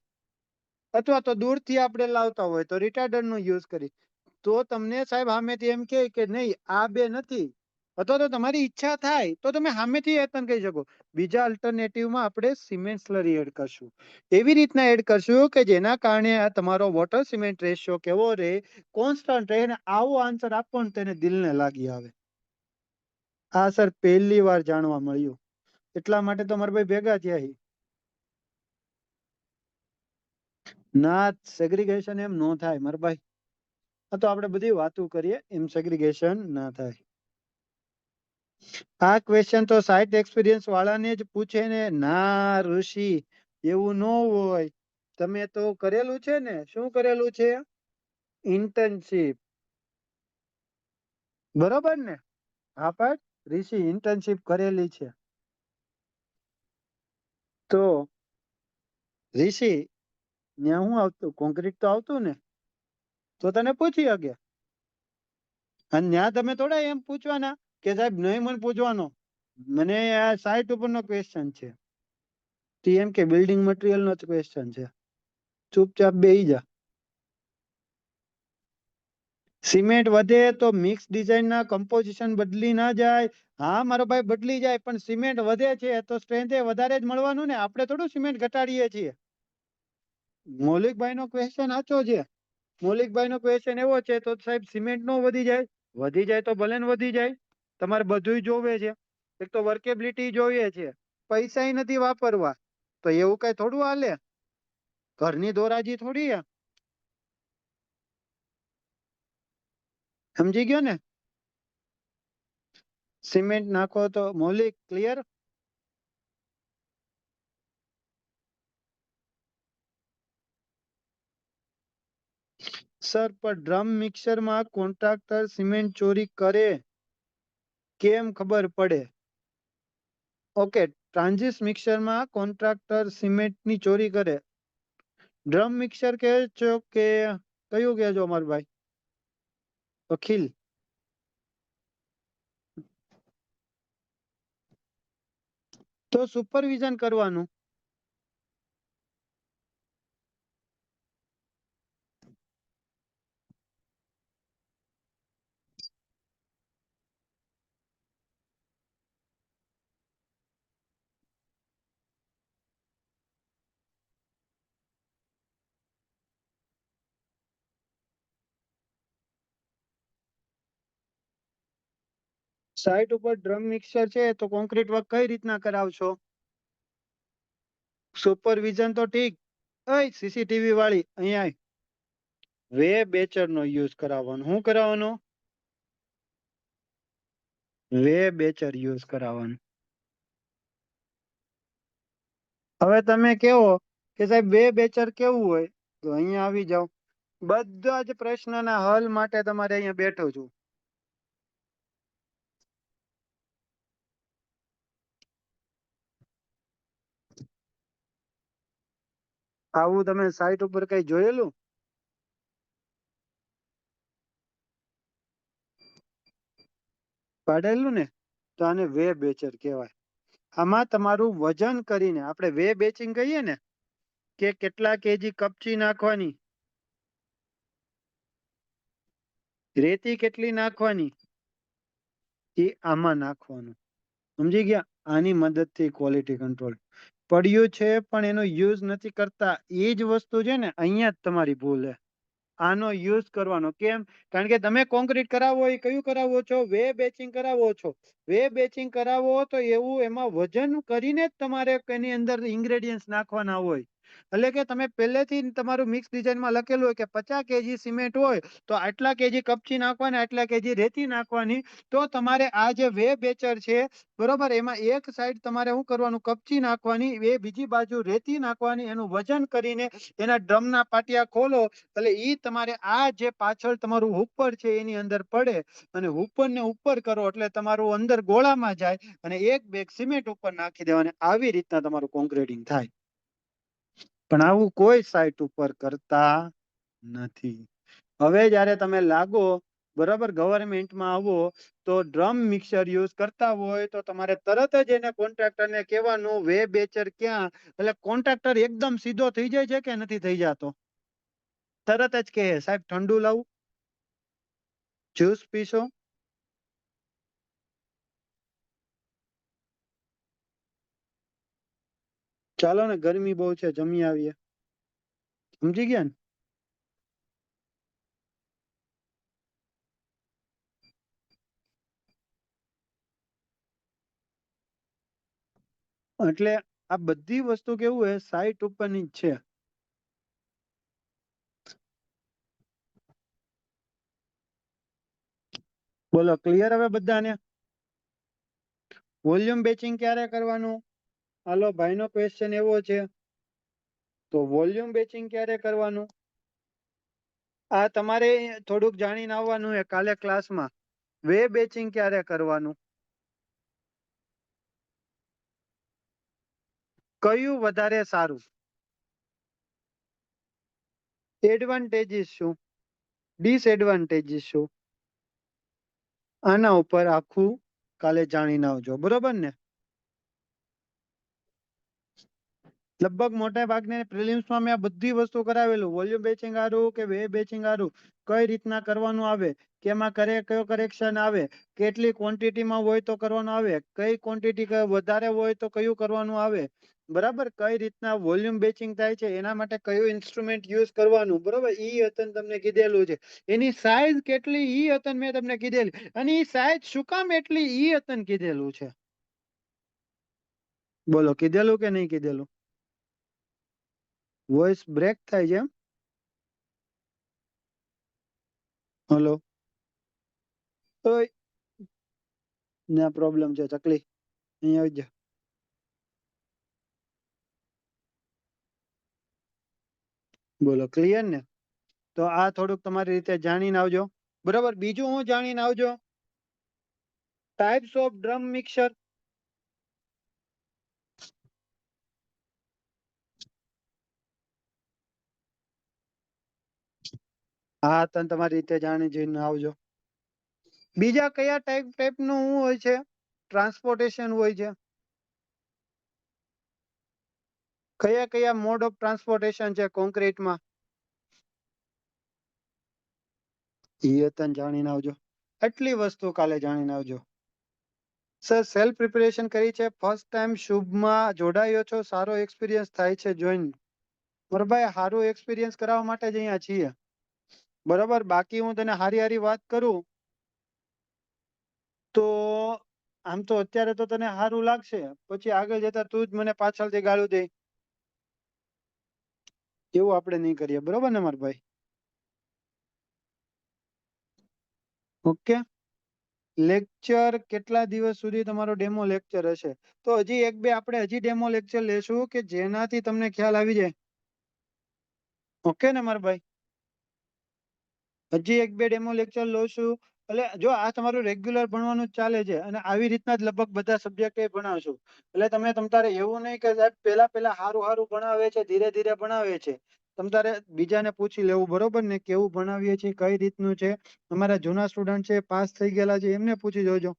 અથવા તો દૂરથી આપણે લાવતા હોય તો રિટાર્ડર નો યુઝ કરીશ. તો તમને સાહેબ સામેથી એમ કે નહીં આ બે નથી, અથવા તો તમારી ઈચ્છા થાય તો તમે સામેથી એતન કહી શકો બીજા અલ્ટરનેટિવમાં આપણે સિમેન્ટ સ્લરી એડ કરશું. એવી રીતના એડ કરશું કે જેના કારણે આ તમારો વોટર સિમેન્ટ રેશિયો કેવો રહે, કોન્સ્ટન્ટ રહે. અને આવો આન્સર આપો ને તેને દિલને લાગી આવે. આ સર પહેલી વાર જાણવા મળ્યું, એટલા માટે તો મારા ભાઈ ભેગા થયા છે. ના, સેગ્રીગેશન એમ નો થાય મારા ભાઈ. આ તો આપણે બધી વાતો કરીએ, એમ સેગ્રીગેશન ના થાય. આ ક્વેશ્ચન તો સાઇટ એક્સપિરિયન્સ વાળાને જ પૂછે ને. ના ઋષિ, એવું ન હોય. તમે તો કરેલું છે ને. શું કરેલું છે? ઇન્ટર્નશીપ. બરોબર ને? હા પણ ઋષિ ઇન્ટર્નશીપ કરેલી છે. તો ઋષિ ત્યાં હું આવતું? કોન્ક્રીટ તો આવતું ને? તો તને પૂછી શકે. અને ત્યાં તમે થોડા એમ પૂછવાના કે સાહેબ નહીં મને પૂછવાનો, મને આ સાઇટ ઉપરનો ક્વેશ્ચન છે. તો એમ કે બિલ્ડિંગ મટીરિયલ નો જ ક્વેશ્ચન છે, ચૂપચાપ બેહી જા. સિમેન્ટ વધે તો મિક્સ ડિઝાઇન ના કમ્પોઝિશન બદલી ના જાય? હા મારો ભાઈ બદલી જાય, પણ સિમેન્ટ વધે છે તો સ્ટ્રેન્થ વધારે જ મળવાનું ને. આપણે થોડું સિમેન્ટ ઘટાડીએ છીએ. મૌલિકભાઈ નો ક્વેશ્ચન સાચો છે. મૌલિકભાઈ નો ક્વેશ્ચન એવો છે તો સાહેબ સિમેન્ટ નો વધી જાય. વધી જાય તો ભલે ને વધી જાય, તમારે બધું જોવે છે. એક તો વર્કેબિલિટી જોઈએ છે, પૈસા નથી વાપરવા, તો એવું કઈ થોડું હાલે. ઘરની ધોરાજી થોડી. સમજી ગયો ને? સિમેન્ટ નાખો તો મૌલિક ક્લિયર. સર પણ ડ્રમ મિક્સર માં કોન્ટ્રાક્ટર સિમેન્ટ ચોરી કરે, કેમ ખબર પડે? ઓકે, ટ્રાન્ઝિસ મિક્સર માં કોન્ટ્રાક્ટર સિમેન્ટ ની ચોરી કરે. ડ્રમ મિક્સર કે છો કે કયું કહેજો અમાર ભાઈ અખિલ? તો સુપરવિઝન કરવાનું. સાઇટ ઉપર ડ્રમ મિક્સર છે તો કોન્ક્રીટ વર્ક કઈ રીતના કરાવશો? સુપરવિઝન તો ઠીક. સીસીટીવી વાળી અહીંયા વે બેચર નો યુઝ કરાવવાનો. શું કરાવવાનો? વે બેચર યુઝ કરાવવાનું. હવે તમે કેવો કે સાહેબ વે બેચર કેવું હોય, તો અહીંયા આવી જાઓ. બધા જ પ્રશ્નના હલ માટે તમારે અહીંયા બેઠો છું. આવું તમે સાઈટ ઉપર કઈ જોયેલું? પાડેલું ને? તો આને વે બેચર કહેવાય. આમાં તમારું વજન કરીને આપણે વે બેચિંગ કહીએ ને, કે કેટલા કેજી કપચી નાખવાની, રેતી કેટલી નાખવાની, એ આમાં નાખવાનું. સમજી ગયા? આની મદદથી ક્વોલિટી કંટ્રોલ પડ્યું છે, પણ એનો યુઝ નથી કરતા. એ જ વસ્તુ છે ને, અહીંયા જ તમારી ભૂલ છે. આનો યુઝ કરવાનો કેમ? કારણ કે તમે કોન્ક્રીટ કરાવો એ કયું કરાવો છો? વે બેચિંગ કરાવો છો. વે બેચિંગ કરાવો તો એવું એમાં વજન કરીને જ તમારે એની અંદર ઇન્ગ્રેડિયન્ટ નાખવાના હોય. એટલે કે તમે પહેલેથી તમારું મિક્સ ડિઝાઇનમાં લખેલું હોય કે 50 કેજી સિમેન્ટ હોય તો આટલા કેજી કપચી નાખવાની, આટલા કેજી રેતી નાખવાની. તો તમારે આ જે વે બેચર છે, બરોબર, એમાં એક સાઈડ તમારે શું કરવાનું? કપચી નાખવાની, એ બીજી બાજુ રેતી નાખવાની. એનું વજન કરીને એના ડ્રમના પાટિયા ખોલો એટલે ઈ તમારે આ જે પાછળ તમારું હુપર છે એની અંદર પડે, અને હુપર ને ઉપર કરો એટલે તમારું અંદર ગોળામાં જાય અને એક બેગ સિમેન્ટ ઉપર નાખી દેવાની. આવી રીતના તમારું કોન્ક્રીટિંગ થાય. પણ આવું કોઈ સાઈટ ઉપર કરતા નથી. હવે જયારે તમે લાગો, બરાબર, ગવર્મેન્ટમાં આવો તો ડ્રમ મિક્સર યુઝ કરતા હોય તો તમારે તરત જ એને કોન્ટ્રાક્ટરને કહેવાનું વે બેચર ક્યાં. એટલે કોન્ટ્રાક્ટર એકદમ સીધો થઈ જાય છે કે નથી થઈ જતો? તરત જ કહે, સાહેબ ઠંડુ લાવું, જ્યુસ પીશો? ચાલો ને, ગરમી બહુ છે, જમી આવીએ. સમજી ગયા ને? એટલે આ બધી વસ્તુ કેવું હોય, સાઈટ ઉપરની જ છે. બોલો, ક્લિયર હવે બધાને? વોલ્યુમ બેચિંગ ક્યારે કરવાનું? હાલો, ભાઈનો ક્વેશ્ચન એવો છે. તો વોલ્યુમ બેચિંગ ક્યારે કરવાનું? આ તમારે થોડુંક જાણીને આવવાનું છે કાલે ક્લાસમાં. વે બેચિંગ ક્યારે કરવાનું? કયું વધારે સારું? એડવાન્ટેજીસ શું? ડિસએડવાન્ટેજીસ શું? આના ઉપર આખું કાલે જાણીને આવજો, બરોબર ને? લગભગ મોટા ભાગને પ્રિલિમ્સમાં મેં આ બધી વસ્તુ કરાવેલું. વોલ્યુમ બેચિંગ હારું કે વે બેચિંગ હારું, કઈ રીતના કરવાનું આવે, કેમાં કયો કરેક્શન આવે, કેટલી ક્વોન્ટિટીમાં હોય તો કરવાનું આવે, કઈ ક્વોન્ટિટી વધારે હોય તો કયું કરવાનું આવે, બરાબર, કઈ રીતના વોલ્યુમ બેચિંગ થાય છે, એના માટે કયું ઇન્સ્ટ્રુમેન્ટ યુઝ કરવાનું, બરોબર, ઈ હતન તમને કીધેલું છે. એની સાઈઝ કેટલી ઈ હતન મેં તમને કીધેલી, અને ઈ સાઈઝ શું કામ એટલી ઈ હતન કીધેલું છે. બોલો, કીધેલું કે નહીં કીધેલું? વોઇસ બ્રેક થાય છે એમ? હલો, ઓય, ના પ્રોબ્લેમ છે ચકલી, અહીંયા આવી જા. બોલો, ક્લિયર ને? તો આ થોડુંક તમારી રીતે જાણીને આવજો, બરાબર. બીજું હું જાણીને આવજો, ટાઈપ્સ ઓફ ડ્રમ મિક્સર. હા, તને તમારી રીતે જાણી જોઈને આવજો. બીજા કયા ટાઈપનું શું હોય છે? ટ્રાન્સપોર્ટેશન હોય છે? કયા કયા મોડ ઓફ ટ્રાન્સપોર્ટેશન છે કોન્ક્રીટમાં? એ તને જાણીને આવજો. આટલી વસ્તુ કાલે જાણીને આવજો. સર, સેલ્ફ પ્રિપેરેશન કરી છે, ફર્સ્ટ ટાઈમ શુભમાં જોડાયો છો, સારો એક્સપિરિયન્સ થાય છે જોઈન. મારા ભાઈ, સારું એક્સપિરિયન્સ કરાવવા માટે જ અહીંયા છીએ, બરોબર. બાકી હું તને હારી હારી વાત કરું તો આમ તો અત્યારે તો તને સારું લાગશે, પછી આગળ જતા તું જ મને પાછળથી ગાળું દે. એવું આપણે નહીં કરીએ, બરોબર ને મારા ભાઈ? ઓકે. લેક્ચર કેટલા દિવસ સુધી તમારો ડેમો લેક્ચર હશે? તો હજી એક બે આપણે હજી ડેમો લેક્ચર લેશું કે જેનાથી તમને ખ્યાલ આવી જાય. ઓકે ને મારા ભાઈ? હજી એક બે ડેમો લેક્ચર લઉં છું એટલે જો આ તમારું રેગ્યુલર ભણવાનું જ ચાલે છે અને આવી રીતના જ લગભગ બધા સબ્જેક્ટ ભણાવશો. એટલે તમે તમારે એવું નહીં કે સાહેબ પેલા હારું ભણાવે છે, ધીરે ધીરે ભણાવે છે. તમારે બીજાને પૂછી લેવું, બરોબર ને, કેવું ભણાવીએ છીએ, કઈ રીતનું છે. અમારા જૂના સ્ટુડન્ટ છે, પાસ થઈ ગયેલા છે, એમને પૂછી જોજો.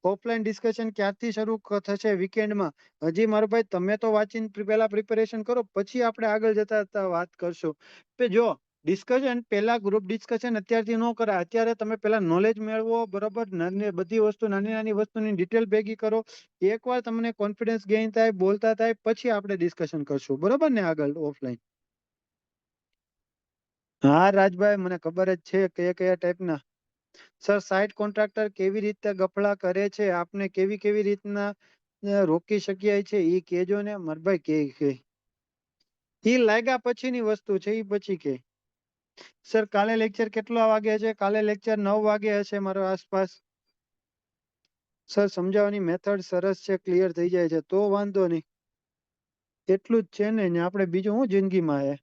ઓફલાઈન ડિસ્કશન ક્યારથી શરૂ થશે? વીકેન્ડમાં. હજી મારો ભાઈ તમે તો વાંચીને પેલા પ્રિપેરેશન કરો, પછી આપણે આગળ જતા વાત કરશું. જો ડિસ્કશન પેલા ગ્રુપ ડિસ્કશન અત્યારથી ન કરાય. અત્યારે તમે પેલા નોલેજ મેળવો, બરોબર, બધી વસ્તુ નાની નાની વસ્તુની ડિટેલ ભેગી કરો. એકવાર તમને કોન્ફિડન્સ ગેઇન થાય, બોલતા થાય, પછી આપણે ડિસ્કશન કરશું, બરોબર ને, આગળ ઓફલાઈન. હા રાજભાઈ, મને ખબર જ છે કયા કયા ટાઈપના. સર, સાઇટ કોન્ટ્રાક્ટર કેવી રીતે ગફડા કરે છે, આપને કેવી કેવી રીતના રોકી શકીએ છે, એ કેજો ને મરભાઈ. કે એ લાગ્યા પછીની વસ્તુ છે, એ પછી કે. સર, કાલે લેક્ચર કેટલા વાગે છે? કાલે લેક્ચર 9 વાગે હશે મારો આસપાસ. સર, સમજાવવાની મેથડ સરસ છે, ક્લિયર થઈ જાય છે, તો વાંધો નહીં. એટલું જ છે ને, આપણે બીજું શું જિંદગીમાં હે.